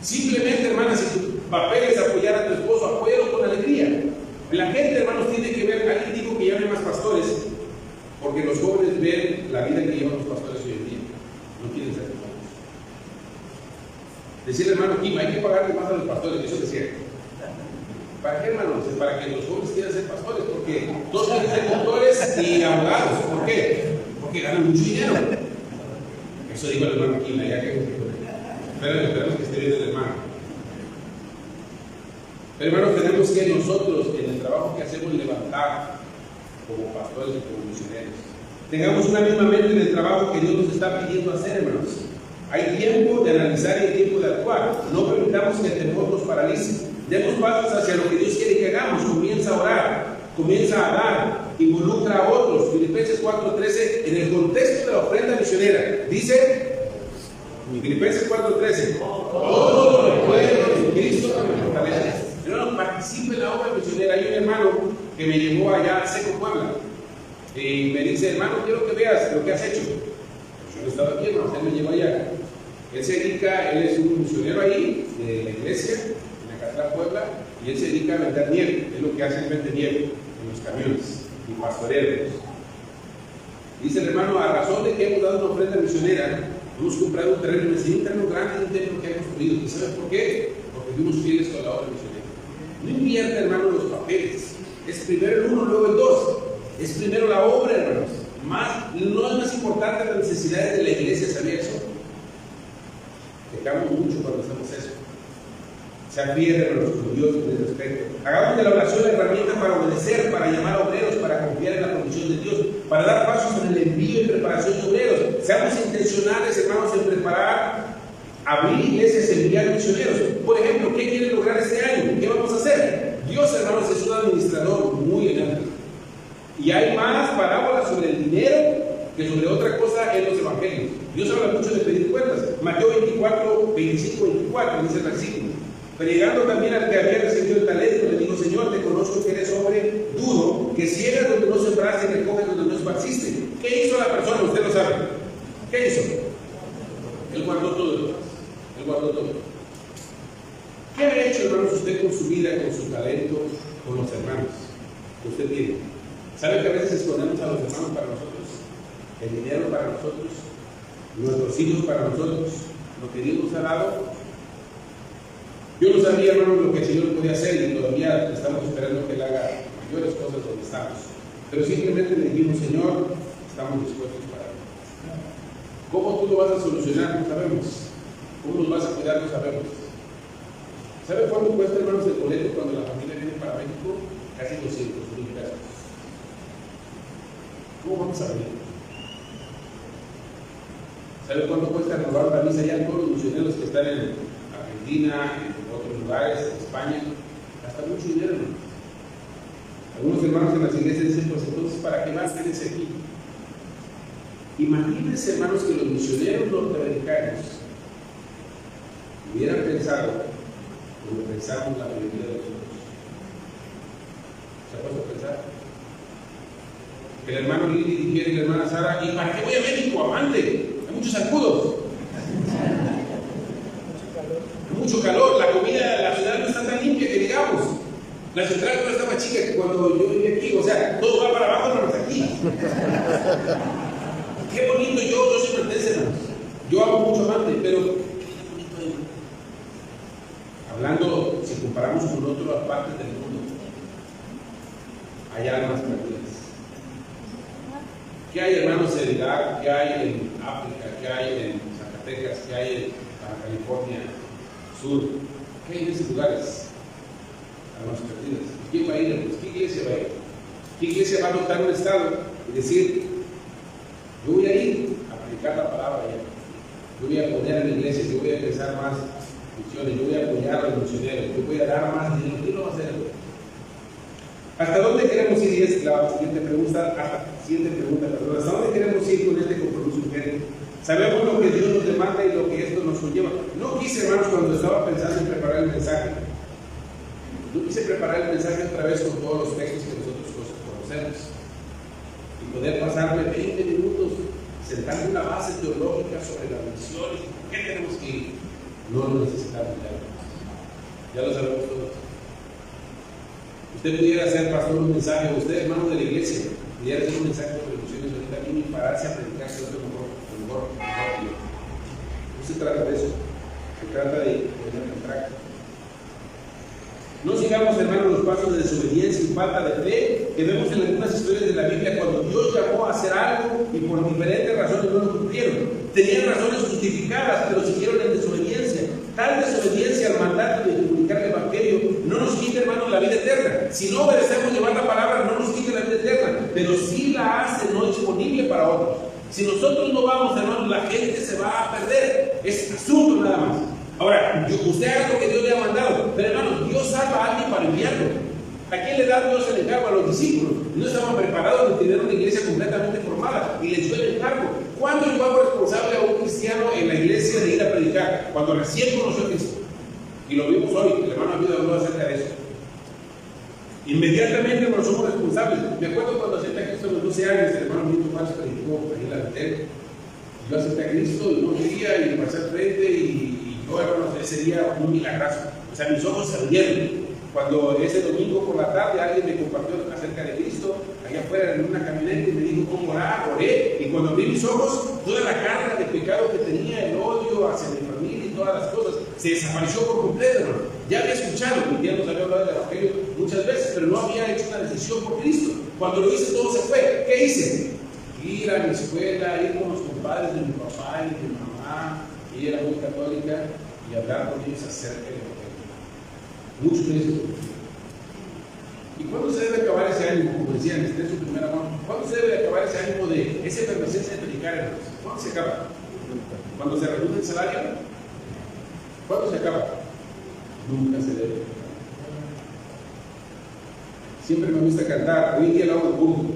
Simplemente, hermanas, si tu papel es apoyar a tu esposo, apóyalo con alegría. La gente, hermanos, tiene que ver, alguien dijo que llame más pastores, porque los jóvenes ven la vida que llevan los pastores hoy en día. No quieren ser pastores. Decía el hermano Kim, hay que pagarle más a los pastores, eso decía. ¿Para qué, hermanos? Para que los jóvenes quieran ser pastores, porque todos quieren ser doctores y abogados. ¿Por qué? Porque ganan mucho dinero. Eso dijo el hermano Kim, ya que esperemos que esté bien el hermano. Pero, hermanos, tenemos que nosotros, en el trabajo que hacemos, levantar como pastores y como misioneros. Tengamos una misma mente en el trabajo que Dios nos está pidiendo hacer, hermanos. Hay tiempo de analizar y hay tiempo de actuar. No permitamos que el temor nos paralice. Demos pasos hacia lo que Dios quiere que hagamos. Comienza a orar, comienza a dar, involucra a otros. Filipenses 4:13, en el contexto de la ofrenda misionera, dice, Filipenses 4:13, todo lo puedo en Cristo que me fortalece. Hermano, participe en la obra misionera. Hay un hermano que me llevó allá a Seco, Puebla, y me dice: hermano, quiero que veas lo que has hecho. Yo no estaba aquí, hermano, él me llevó allá. Él se dedica, él es un misionero ahí, de la iglesia, en Acatlán, Puebla, y él se dedica a vender nieve. Es lo que hace, es vender nieve en los camiones y pastoreros. Dice el hermano: a razón de que hemos dado una ofrenda misionera, hemos comprado un terreno, un terreno grande, un terreno que hemos construido. ¿Y sabes por qué? Porque fuimos fieles con la obra misionera. No invierta, hermano, los papeles. Es primero el uno, luego el dos. Es primero la obra, hermanos. No es más importante las necesidades de la iglesia, ¿sabía eso? Pecamos mucho cuando hacemos eso. Se pierde, hermanos, con Dios en el respeto. Hagamos de la oración la herramienta para obedecer, para llamar a obreros, para confiar en la provisión de Dios, para dar pasos en el envío y preparación de obreros. Seamos intencionales, hermanos, en preparar, abrir iglesias, enviar misioneros. Por ejemplo, ¿qué quieren lograr este año? ¿Qué vamos a hacer? Dios, hermanos, es un administrador muy elegante. Y hay más parábolas sobre el dinero que sobre otra cosa en los evangelios. Dios habla mucho de pedir cuentas. Mateo 24, 25, 24, dice el versículo. Pero llegando también al que había recibido el talento, le dijo: Señor, te conozco que eres hombre duro, que ciegas donde no sembraste y recoges donde no esparciste. ¿Qué hizo la persona? Usted lo sabe. ¿Qué hizo? Él guardó todo lo demás. Él guardó todo. ¿Qué ha hecho, hermanos, usted con su vida, con su talento, con los hermanos que usted tiene? ¿Sabe que a veces escondemos a los hermanos para nosotros? El dinero para nosotros, nuestros hijos para nosotros, lo que Dios nos ha dado. Yo no sabía, hermanos, lo que el Señor podía hacer, y todavía estamos esperando que Él haga mayores cosas donde estamos. Pero simplemente le dijimos: Señor, estamos dispuestos para Él. ¿Cómo tú lo vas a solucionar? No sabemos. ¿Cómo nos vas a cuidar? No sabemos. ¿Sabe cuánto cuesta, hermanos, el boleto cuando la familia viene para México? Casi 200,000 pesos. ¿Cómo vamos a venir? ¿Sabe cuánto cuesta renovar la misa ya? Todos los misioneros que están en Argentina, en otros lugares, en España, gasta mucho dinero, ¿no? Algunos hermanos en las iglesias dicen: pues entonces, ¿para qué más quédense aquí? Imagínense, hermanos, que los misioneros norteamericanos hubieran pensado como pensamos la mayoría de nosotros. ¿Se ha puesto a pensar? Que el hermano Lili dijera y la hermana Sara: ¿y para qué voy a México? Amante, hay muchos zancudos, hay mucho calor, la comida, la ciudad no está tan limpia que digamos, la central no está más chica que cuando yo vivía aquí, o sea, todo va para abajo menos aquí. Qué bonito, yo soy pertenece, hermanos. Yo amo mucho Amante, pero hablando, si comparamos con otras partes del mundo, hay almas perdidas. ¿Qué hay, hermanos, en Irak? ¿Qué hay en África, qué hay en Zacatecas, qué hay en Baja California Sur, qué hay en esos lugares, almas perdidas. ¿Quién va a ir, hermanos? ¿Qué iglesia va a ir? ¿Qué iglesia va a adoptar un estado y decir, yo voy a ir a predicar la palabra allá? Yo voy a apoyar a la iglesia, yo voy a empezar más misiones, yo voy a apoyar a los misioneros, yo voy a dar más dinero. ¿Quién lo va a hacer? ¿Hasta dónde queremos ir? Y es la siguiente pregunta. ¿Hasta dónde queremos ir con este compromiso urgente? Sabemos lo que Dios nos demanda y lo que esto nos conlleva. No quise, hermanos, cuando estaba pensando en preparar el mensaje, no quise preparar el mensaje otra vez con todos los textos que nosotros conocemos y poder pasarme 20 minutos sentando una base teológica sobre las misiones. ¿Por qué tenemos que ir? No lo necesitamos ya lo sabemos todos. Usted pudiera ser pastor un mensaje, usted hermano de la iglesia, pudiera hacer un mensaje sobre misiones ahorita aquí y pararse a predicar sobre mejor. No se trata de eso, se trata de poner en práctica. No sigamos, hermanos, los pasos de desobediencia y falta de fe que vemos en algunas historias de la Biblia cuando Dios llamó a hacer algo y por diferentes razones no lo cumplieron. Tenían razones justificadas, pero siguieron en desobediencia. Tal desobediencia al mandato de comunicar el Evangelio no nos quita, hermanos, la vida eterna. Si no obedecemos llevar la palabra, no nos quita la vida eterna, pero sí la hace no disponible para otros. Si nosotros no vamos, hermanos, la gente se va a perder. Es asunto nada más. Ahora, usted haga lo que Dios le ha mandado, pero hermanos, Dios salva a alguien para enviarlo. ¿A quién le da Dios el encargo? A los discípulos. No estaban preparados de tener una iglesia completamente formada y les dio el encargo. ¿Cuándo yo hago responsable a un cristiano en la iglesia de ir a predicar? Cuando recién conoció a Cristo. Y lo vimos hoy, el hermano David habló acerca de eso. Inmediatamente, hermanos, somos responsables. Me acuerdo cuando acepté a Cristo a los 12 años, el hermano Milton Paz predicó ahí en la Betel. Yo acepté a Cristo y no quería y pasé al frente y yo, hermanos, ese día un milagrazo. O sea, mis ojos se abrieron. Cuando ese domingo por la tarde alguien me compartió acerca de Cristo, allá afuera en una camioneta y me dijo cómo orar, oré, y cuando abrí mis ojos, toda la carga de pecado que tenía, el odio hacia mi familia y todas las cosas, se desapareció por completo, hermano. Ya había escuchado, mi tía nos había hablado del Evangelio muchas veces, pero no había hecho una decisión por Cristo. Cuando lo hice, todo se fue. ¿Qué hice? Ir a mi escuela, ir con los compadres de mi papá y de mi mamá, y ella era muy católica, y hablar con ellos acerca del Evangelio. Muchos de ellos. ¿Y cuándo se debe acabar ese ánimo? Como decían, este es su primera mano. ¿Cuándo se debe acabar ese ánimo de esa efervescencia de predicar, hermanos? ¿Cuándo se acaba? ¿Cuando se reduce el salario? ¿Cuándo se acaba? Nunca se debe. Siempre me gusta cantar. Hoy en día lo hago en público.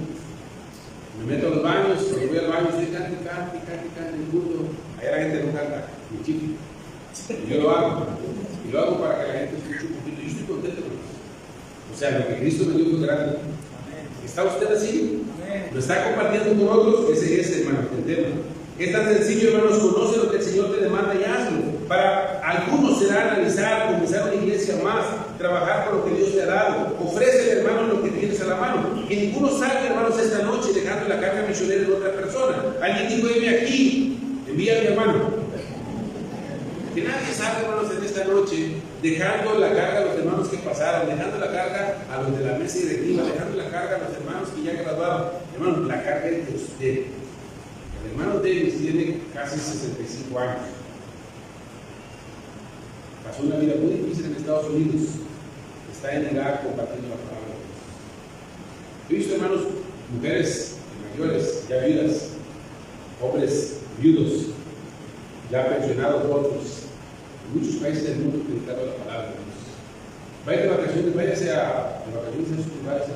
Me meto a los baños, cuando voy al baño, estoy cante en público. Allá la gente no canta, ni chico. Y yo lo hago. Y lo hago para que la gente escuche un poquito. Yo estoy contento con eso. O sea, lo que Cristo me dio fue grande. ¿Está usted así? ¿Lo está compartiendo con otros? Ese es, hermano, el tema. Es tan sencillo, hermanos, conoce lo que el Señor te demanda y hazlo. Para algunos será analizar, comenzar una iglesia más, trabajar con lo que Dios te ha dado. Ofrece, hermano, lo que tienes a la mano. Que ninguno salga, hermanos, esta noche dejando la carga misionera en otra persona. Alguien dijo, venme aquí, envía a mi hermano. Que nadie salga, hermanos, en esta noche dejando la carga a los hermanos que pasaron, dejando la carga a los de la mesa directiva, dejando la carga a los hermanos que ya graduaron. Hermanos, la carga es de usted. El hermano Davis tiene casi 65 años. Pasó una vida muy difícil en Estados Unidos. Está en Irak compartiendo la palabra de Dios. He visto, hermanos, mujeres mayores, ya viudas, hombres viudos, ya pensionados otros, en muchos países del mundo predicando la palabra de Dios. Vaya de vacaciones, váyase de vacaciones en sus lugares,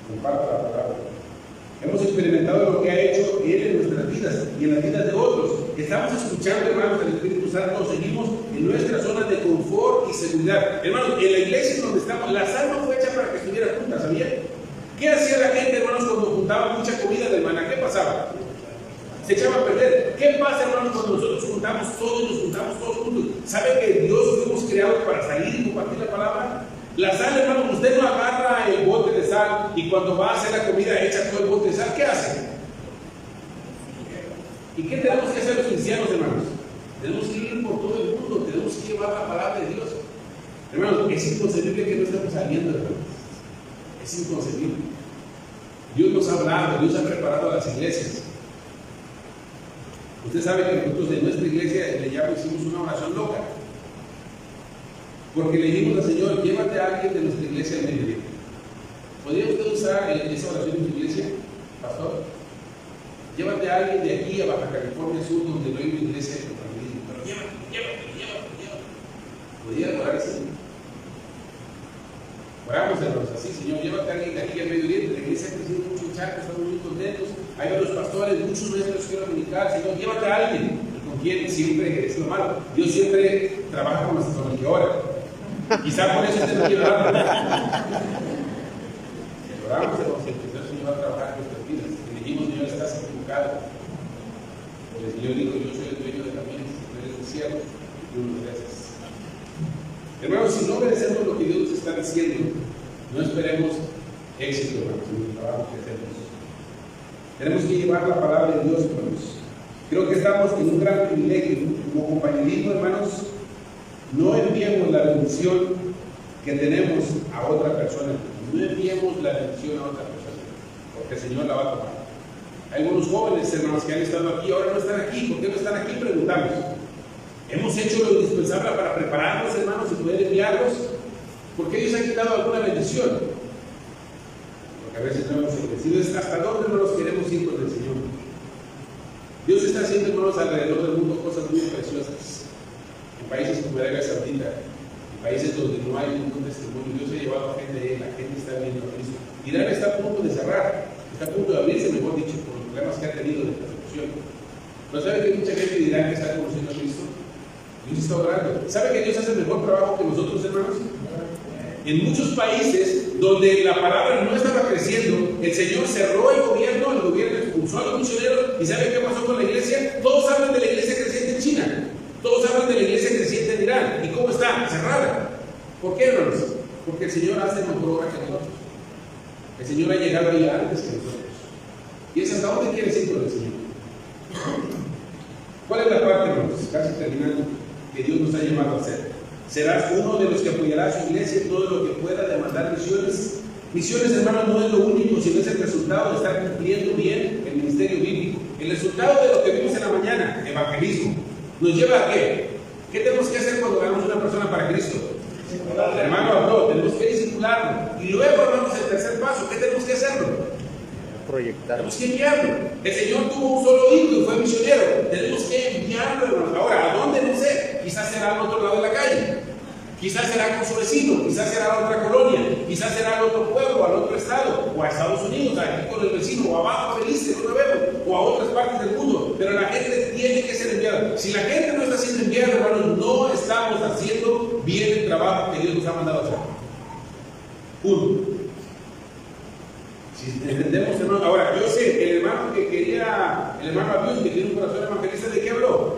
comparta la palabra. Hemos experimentado lo que ha hecho Él en nuestras vidas y en las vidas de otros. Estamos escuchando, hermanos, del Espíritu Santo, seguimos en nuestra zona de confort y seguridad. Hermanos, en la iglesia donde estamos, la sal no fue hecha para que estuviera junta, ¿sabían? ¿Qué hacía la gente, hermanos, cuando juntaban mucha comida del maná? ¿Qué pasaba? Se echaba a perder. ¿Qué pasa, hermanos, cuando nosotros juntamos todos y nos juntamos todos juntos? ¿Sabe que Dios fuimos creados para salir y compartir la palabra? La sal, hermano, usted no agarra el bote de sal y cuando va a hacer la comida echa todo el bote de sal. ¿Qué hace? ¿Y qué tenemos que hacer los cristianos, hermanos? Tenemos que ir por todo el mundo, tenemos que llevar la palabra de Dios. Hermanos, es inconcebible que no estemos saliendo, hermanos. Es inconcebible. Dios nos ha hablado, Dios ha preparado a las iglesias. Usted sabe que nosotros en nuestra iglesia hicimos una oración loca. Porque le dijimos al Señor, llévate a alguien de nuestra iglesia al mediodía. ¿Podría usted usar esa oración en su iglesia, pastor? Llévate a alguien de aquí a Baja California Sur, donde no hay una iglesia de evangelismo. Pero llévate. ¿Podría orar así? Oramos, hermanos, así, Señor, llévate a alguien de aquí al Medio Oriente. La iglesia ha crecido mucho en Chaco, estamos muy contentos. Hay varios pastores, muchos maestros que quieren dominical. Señor, llévate a alguien. ¿Y con quién? Siempre es lo malo. Dios siempre trabaja con los que oran. Quizá por eso usted no quiere orar. Oramos, hermanos, empezó el Señor a trabajar en nuestras vidas. Le dijimos, Señor, estás equivocado. El Señor dijo, yo soy el dueño de la mies, tú eres del cielo, y tú lo gracias. Hermanos, si no obedecemos lo que Dios nos está diciendo, no esperemos éxito, hermanos, en el trabajo que hacemos. Tenemos que llevar la palabra de Dios, hermanos. Creo que estamos en un gran privilegio. Como compañerismo, hermanos, no enviemos la bendición que tenemos a otra persona. No enviemos la bendición a otra persona, porque el Señor la va a tomar. Hay algunos jóvenes, hermanos, que han estado aquí, ahora no están aquí. ¿Por qué no están aquí? Preguntamos. Hemos hecho lo indispensable para prepararlos, hermanos, y poder enviarlos, porque ellos han quitado alguna bendición. Porque a veces no hemos obedecido. ¿Hasta dónde no nos queremos ir con el Señor? Dios está haciendo, hermanos, alrededor del mundo cosas muy preciosas. En países como Arabia Saudita, en países donde no hay ningún testimonio, Dios ha llevado a gente ahí, la gente está viendo a Cristo. Irán está a punto de cerrar, está a punto de abrirse, mejor dicho, por los problemas que ha tenido de persecución. ¿No sabe que mucha gente dirá que está conociendo a Cristo? Dios está orando. ¿Sabe que Dios hace el mejor trabajo que nosotros, hermanos? En muchos países donde la palabra no estaba creciendo, el Señor cerró el gobierno expulsó a los misioneros. ¿Y sabe qué pasó con la iglesia? Todos hablan de la iglesia creciente en China, todos hablan de la iglesia creciente en Irán. ¿Y cómo está? Cerrada. ¿Por qué, hermanos? Porque el Señor hace mejor obra que nosotros. El Señor ha llegado ahí antes que nosotros. ¿Y es hasta dónde quiere ir con el Señor? ¿Cuál es la parte, hermanos? Casi terminando, que Dios nos ha llamado a hacer. Serás uno de los que apoyará a su iglesia en todo lo que pueda demandar misiones. Misiones, hermanos, no es lo único, sino es el resultado de estar cumpliendo bien el ministerio bíblico. El resultado de lo que vimos en la mañana, evangelismo, nos lleva a ¿qué? ¿Qué tenemos que hacer cuando ganamos una persona para Cristo? El hermano habló, tenemos que discipularlo. Y luego, hermanos, el tercer paso, ¿qué tenemos que hacerlo? Proyectar. Tenemos que enviarlo. El Señor tuvo un solo hijo y fue misionero. Tenemos que enviarlo, hermanos. Ahora, ¿a dónde? No sé. Quizás será al otro lado de la calle. Quizás será con su vecino. Quizás será a otra colonia. Quizás será al otro pueblo, al otro estado. O a Estados Unidos, aquí con el vecino. O abajo a Belice, no lo vemos. O a otras partes del mundo. Pero la gente tiene que ser enviada. Si la gente no está siendo enviada, hermanos, no estamos haciendo bien el trabajo que Dios nos ha mandado a hacer. Uno. Si entendemos, hermano, ahora yo sé, el hermano Abión, que tiene un corazón evangelista, ¿de qué habló?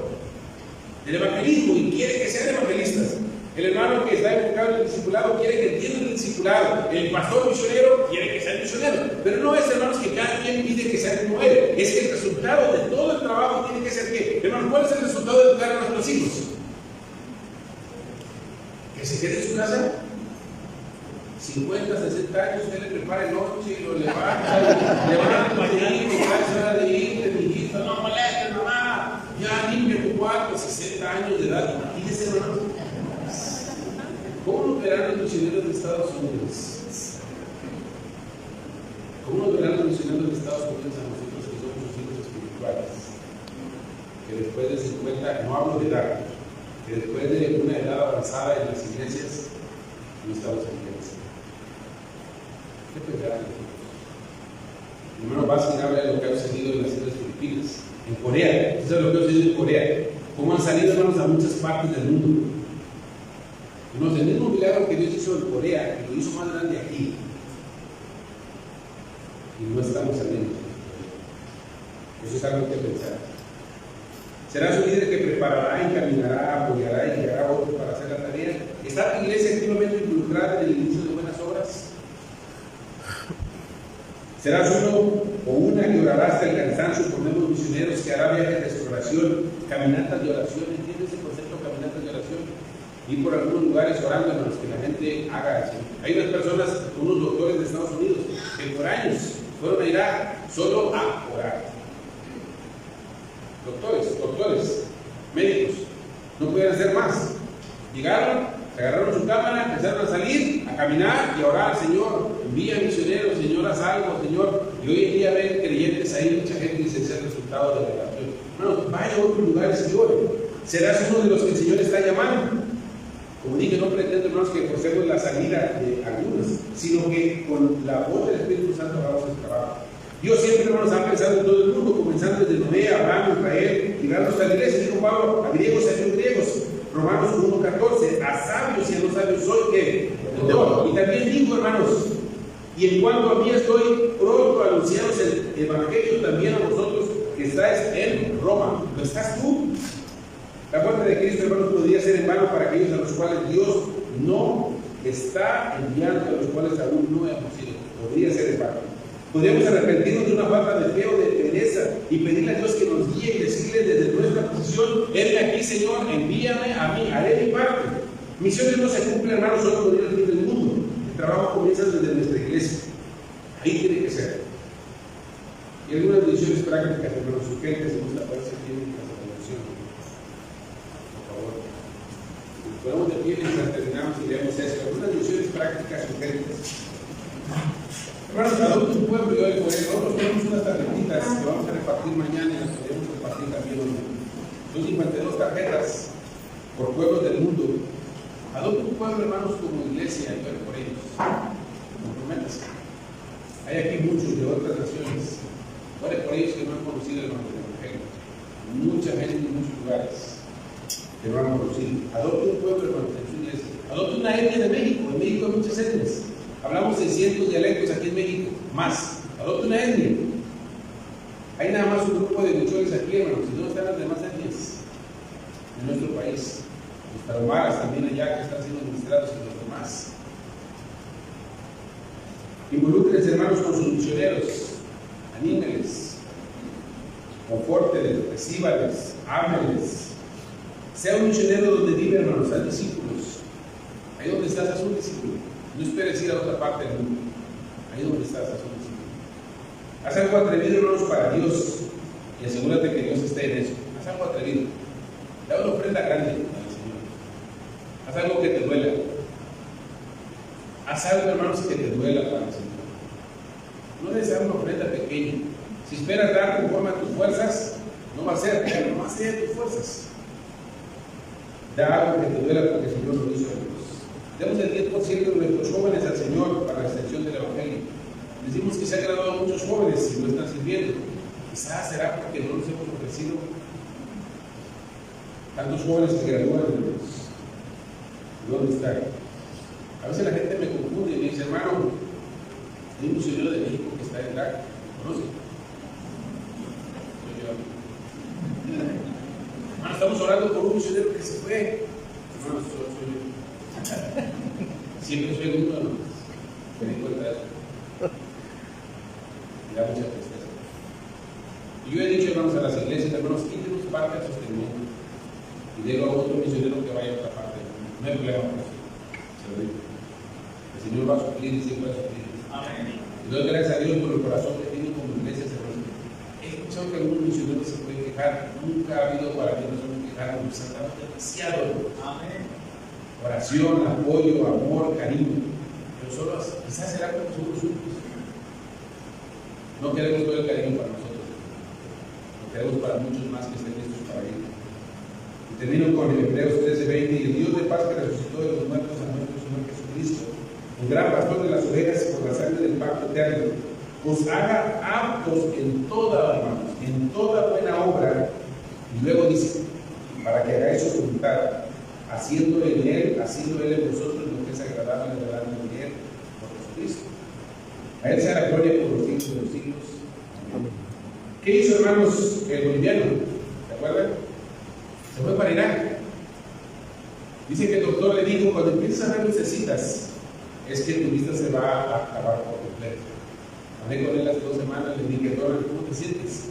Del evangelismo, y quiere que sean evangelistas. El hermano que está enfocado en el discipulado quiere que entiendan el discipulado. El pastor misionero quiere que sea misionero. Pero no es, hermanos, que cada quien pide que sea como él. Es que el resultado de todo el trabajo tiene que ser ¿qué? Hermano, ¿cuál es el resultado de educar a nuestros hijos? ¿Que se quede en su casa? 50, 60 años, usted le prepara el noche, lo levanta, le va a bañar, es hora de irte, mi hijito, no molestes, mamá, ya limpia tu cuarto, 60 años de edad. Imagínese, hermanos, ¿cómo nos verán los misioneros de Estados Unidos? ¿Cómo nos verán los misioneros de Estados Unidos a nosotros que somos sus hijos espirituales? Que después de 50, no hablo de edad, que después de una edad avanzada en las iglesias, no estamos en iglesia. ¿Qué pensarán? Hermano Vázquez habla de lo que ha sucedido en las Islas Filipinas, en Corea. ¿Usted sabe lo que ha sucedido en Corea? ¿Cómo han salido, hermanos, a muchas partes del mundo? Hermanos, el mismo milagro que Dios hizo en Corea, que lo hizo más grande aquí, y no estamos saliendo. Eso es algo que pensar. Será su líder que preparará, encaminará, apoyará y guiará a otros para hacer la tarea. ¿Está la iglesia activamente involucrada en el inicio de buenas obras? Serás uno o una que orará hasta el cansancio por nuevos misioneros, que hará viajes de exploración, caminatas de oración. ¿Entiendes el concepto de caminatas de oración? Ir por algunos lugares orando en los que la gente haga eso. Hay unas personas, unos doctores de Estados Unidos, que por años fueron a Irak solo a orar. doctores, médicos, no pudieron hacer más. Llegaron, se agarraron su cámara, empezaron a salir, a caminar y a orar: Señor, envía misioneros, Señor, haz algo, Señor. Y hoy en día ven creyentes ahí, mucha gente dice: ese es el resultado de la oración. Hermanos, vaya a otros lugares y ore. Serás uno de los que el Señor está llamando. Como dije, no pretendo, hermanos, que forcemos la salida de algunos, sino que con la voz del Espíritu Santo hagamos el trabajo. Dios siempre, hermanos, ha pensado en todo el mundo, comenzando desde Noé, Abraham, Israel, llegando hasta la iglesia. Dijo Pablo: a griegos y a no griegos. Romanos 1:14, a sabios y a no sabios soy que doctor. Y también dijo, hermanos: y en cuanto a mí, estoy pronto a anunciaros el evangelio también a vosotros que estáis en Roma. ¿No estás tú? La muerte de Cristo, hermanos, podría ser en vano para aquellos a los cuales Dios no está enviando, a los cuales aún no hemos sido. Podría ser en vano. Podríamos arrepentirnos de una falta de fe o de pereza y pedirle a Dios que nos guíe y decirle desde nuestra posición: Heme aquí, Señor, envíame a mí, haré mi parte. Misiones no se cumplen, hermanos, solo con ir al fin del mundo. El trabajo comienza desde nuestra iglesia. Ahí tiene que ser. Y algunas decisiones prácticas, hermanos, urgentes, en esta parte aquí en la televisión. Por favor. Podemos de pie mientras terminamos y leemos esto. Algunas decisiones prácticas urgentes. Hermanos, adopte un pueblo y hoy por eso. Nosotros tenemos unas tarjetitas que vamos a repartir mañana y las podemos repartir también hoy. Son 52 tarjetas por pueblos del mundo. Adopte un pueblo, hermanos, como iglesia y ore por ellos. Comprométase. Hay aquí muchos de otras naciones. Ore por ellos que no han conocido el Evangelio. Mucha gente en muchos lugares que no han conocido. Adopte un pueblo, hermanos, en su iglesia. Adopte una etnia de México. En México hay muchas etnias. Hablamos 600 dialectos aquí en México, más. Adopte una etnia. Hay nada más un grupo de luchadores aquí, hermanos, y no están las demás etnias en nuestro país. Los taromaras también allá que están siendo administrados y los demás. Involúcrense, hermanos, con sus misioneros. Anímenles, confórtenles, recíbanles, ámenles. Sea un misionero donde vive, hermanos, haz discípulos. Ahí donde estás, haz un discípulo. No esperes ir a otra parte del mundo. Ahí donde estás, haz un discípulo. Haz algo atrevido, hermanos, para Dios. Y asegúrate que Dios esté en eso. Haz algo atrevido. Da una ofrenda grande al Señor. Haz algo que te duela. Haz algo, hermanos, que te duela para el Señor. No debes dar una ofrenda pequeña. Si esperas dar conforme a tus fuerzas, no va a ser, no va a ser tus fuerzas. Da algo que te duela porque el Señor lo hizo a Dios. Demos el 10% de nuestros jóvenes al Señor para la extensión del Evangelio. Decimos que se han graduado muchos jóvenes y no están sirviendo. Quizás será porque no nos hemos ofrecido. Tantos jóvenes que gradúan, ¿dónde están? A veces la gente me confunde y me dice: hermano, hay un misionero de México que está en Irak. ¿Conoce? Soy yo. Hermano, estamos orando por un misionero que se fue. Hermano, soy yo. Siempre soy el único, ¿no? Me di cuenta de eso. Me da mucha tristeza. Y yo he dicho, hermanos, a las iglesias: hermanos, quítenos parte del sostenimiento y délo a otro misionero que vaya a otra parte. No hay problema con eso. Se lo digo. El Señor va a suplir y siempre va a suplir. Amén. Y doy gracias a Dios por el corazón que tienen como iglesias, hermanos. He escuchado que algunos misioneros se pueden quejar. Nunca ha habido para mí razón de quejar. Nos han dado demasiado. Amén. Oración, apoyo, amor, cariño. Pero solo quizás será porque somos únicos. No queremos todo el cariño para nosotros. Lo queremos para muchos más que estén listos para ir. Y termino con Hebreos 13:20. Y el Dios de paz que resucitó de los muertos a nuestro Señor Jesucristo, el gran pastor de las ovejas por la sangre del pacto eterno, os haga aptos en toda, hermanos, en toda buena obra. Y luego dice: para que hagáis su voluntad, haciendo en Él en vosotros lo que es agradable delante de Él, por Jesucristo. A Él sea la gloria por los siglos de los siglos. Amén. ¿Qué hizo, hermanos, el boliviano? ¿Se acuerdan? Se fue para Irak. Dice que el doctor le dijo: cuando empiezas a ver lucecitas, es que tu vista se va a acabar por completo. Hablé con él hace 2 semanas, le dije: Donald, ¿cómo te sientes?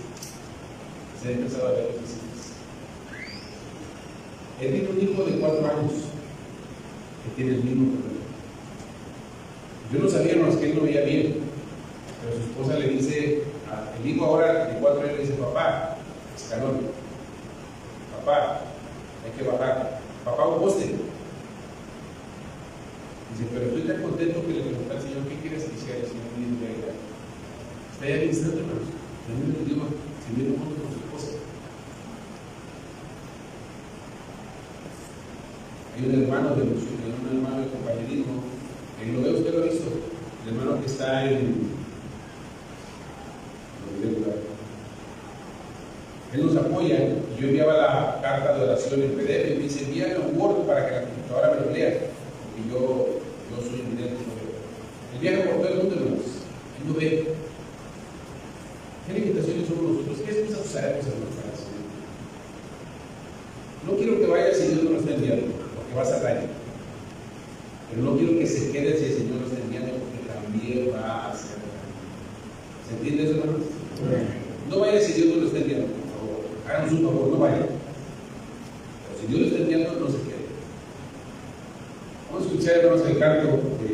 Se ha empezado a ver lucecitas. Él tiene un hijo de 4 años que tiene el mismo problema. Yo no sabía más que él no veía bien, pero su esposa le dice, el hijo ahora de 4 años le dice: papá, escalón. papá, hay que bajar. Papá, un poste. Dice, pero estoy tan contento que le pregunté al Señor, ¿qué quieres que hiciera? El Señor me dijo, está ahí administrando, hermanos. También le digo, se viene junto con su esposa. Hay un hermano de compañerismo, que lo veo, usted lo ha visto, el hermano que está en. Él nos apoya. Yo enviaba la carta de oración en PDF y me dice, envíame un Word para que la computadora me lo lea, porque yo soy evidente, no veo. El viaje por todo el mundo, hermanos, él no ve. ¿Qué limitaciones somos nosotros? ¿Qué excusas usaremos, hermanos, para el Señor? No quiero que vayas si Dios no lo está enviando, porque vas al año. Pero no quiero que se quede si el Señor lo está enviando, porque también va a hacer. ¿Se entiende eso, hermanos? No vayas si Dios no lo está enviando. Háganos un favor, no vayan. Pero si Dios lo está enviando, no se quede. Vamos a escuchar, hermanos, el canto de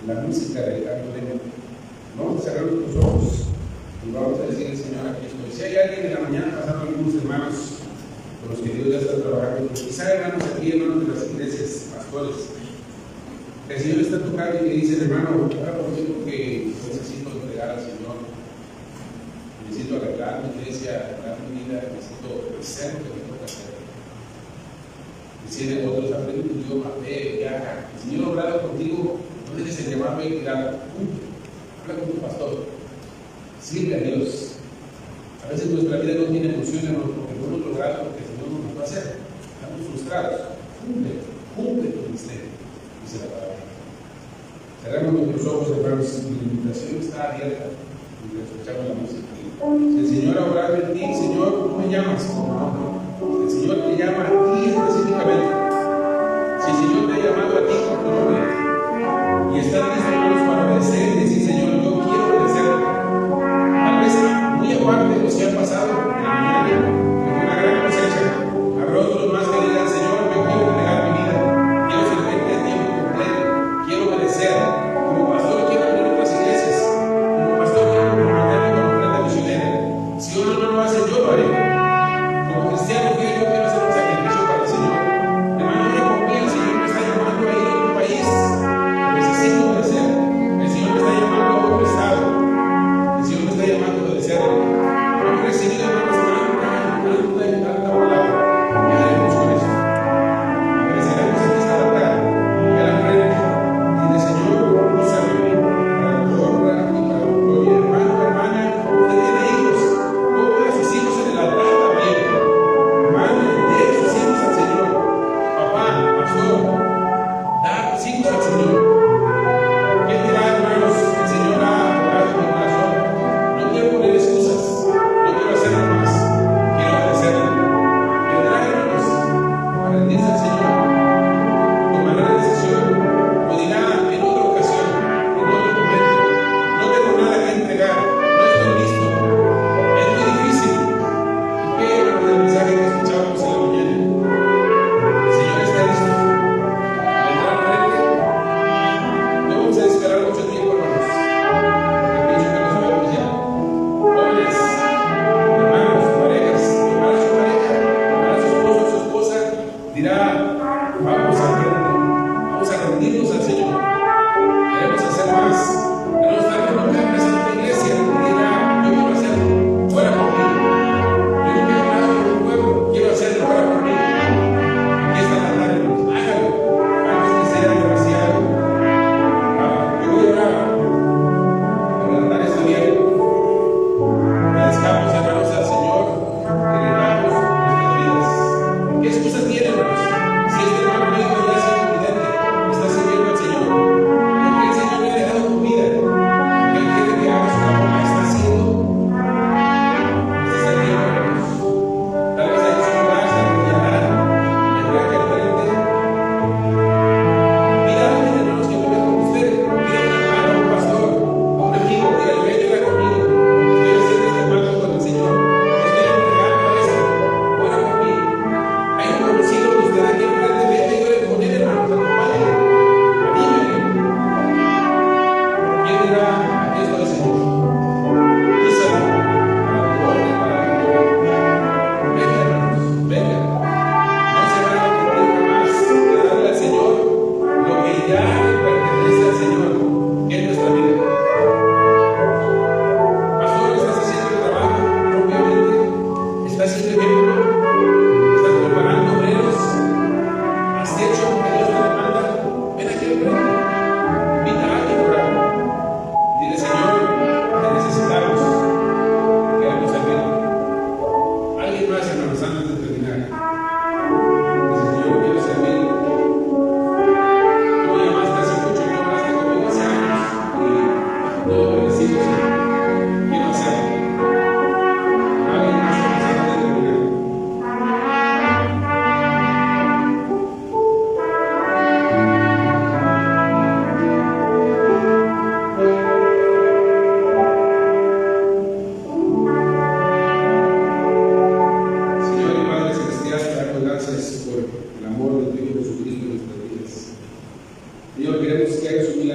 la música del canto de Dios. Vamos a cerrar nuestros ojos y vamos a decir al Señor, aquí estoy. Si hay alguien en la mañana pasando algunos hermanos con los que Dios ya está trabajando, quizá hermanos aquí, hermanos de las iglesias, pastores, el Señor está tocando y le dice, hermano, ahora por ejemplo que necesito entregar al Señor, necesito arreglar mi iglesia, arreglar mi vida, necesito hacer lo que me toca hacer. Deciden otros, aprende tu idioma, ve, viaja. El Señor ha hablado contigo, no dejes el llamado y tirarlo. Habla con tu pastor, sirve a Dios. A veces nuestra vida no tiene emoción porque no hemos logrado lo que el Señor nos mandó a hacer. Estamos frustrados. Cumple tu ministerio, dice la palabra. Cerramos nuestros ojos, hermanos. Mi invitación está abierta y escuchamos la música. Si el Señor ha obrado en ti, Señor, no me llamas. El Señor te llama a ti específicamente. Si el Señor te ha llamado a ti con tu nombre y estás listos, hermanos, para obedecer y decir, Señor, yo quiero obedecer. Tal vez muy aparte de los que han pasado en la mañana, con una gran cosecha, habrá otros más que digan, Señor, me quiero entregar mi vida, quiero servirte a tiempo completo, quiero obedecer. Como pastor quiero abrir otras iglesias, como pastor quiero comprometerme con ofrenda misionera. Si uno no lo hace, yo lo haré. Como cristiano fiel, yo quiero hacer un sacrificio para el Señor. Hermano, no confío, el Señor me está llamando a ir a otro país. Necesito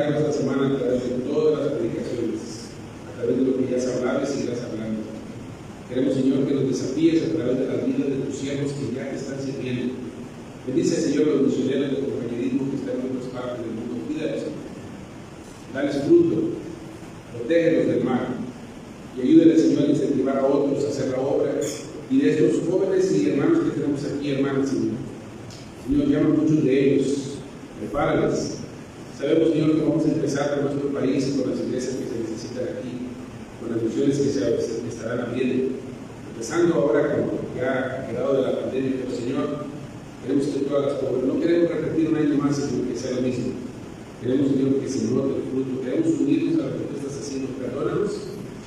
guiarnos esta semana a través de todas las predicaciones, a través de lo que ya has hablado y sigas hablando. Queremos, Señor, que nos desafíes a través de las vidas de tus siervos que ya te están sirviendo. Bendice, Señor, los misioneros de compañerismo que están en otras partes del mundo. Cuídalos, Señor. Dales fruto, protégelos del mal y ayúdale, Señor, a incentivar a otros a hacer la obra. Y de estos jóvenes y hermanos que tenemos aquí, hermanas, Señor, llaman muchos de ellos, prepáralas. Sabemos, Señor, que vamos a empezar con nuestro país y con las iglesias que se necesitan aquí, con las misiones que se estarán abriendo. Empezando ahora con lo que ha quedado de la pandemia, pero Señor, queremos que todas las cosas, no queremos repetir un año más, sino que sea lo mismo. Queremos, Señor, que se note el fruto, queremos unirnos a lo que tú estás haciendo, perdónanos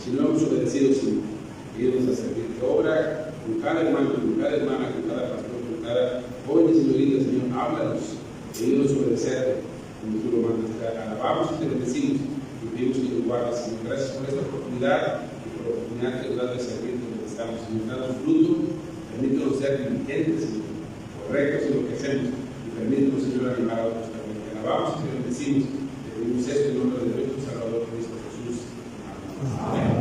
si no hemos obedecido, Señor. Ayúdanos a servir tu obra con cada hermano, con cada hermana, con cada pastor, con cada joven y señorita, Señor, háblanos, ayúdanos a obedecerte como tú lo mandas. Te alabamos y te bendecimos y pedimos que nos guardes, Señor. Gracias por esta oportunidad y por la oportunidad que nos das de servir donde estamos, Señor. Danos fruto, permítanos ser diligentes, Señor, correctos en lo que hacemos y permítanos, Señor, animar a otros también. Te alabamos y te bendecimos. Te pedimos esto en nombre de nuestro Salvador Cristo Jesús. Amén.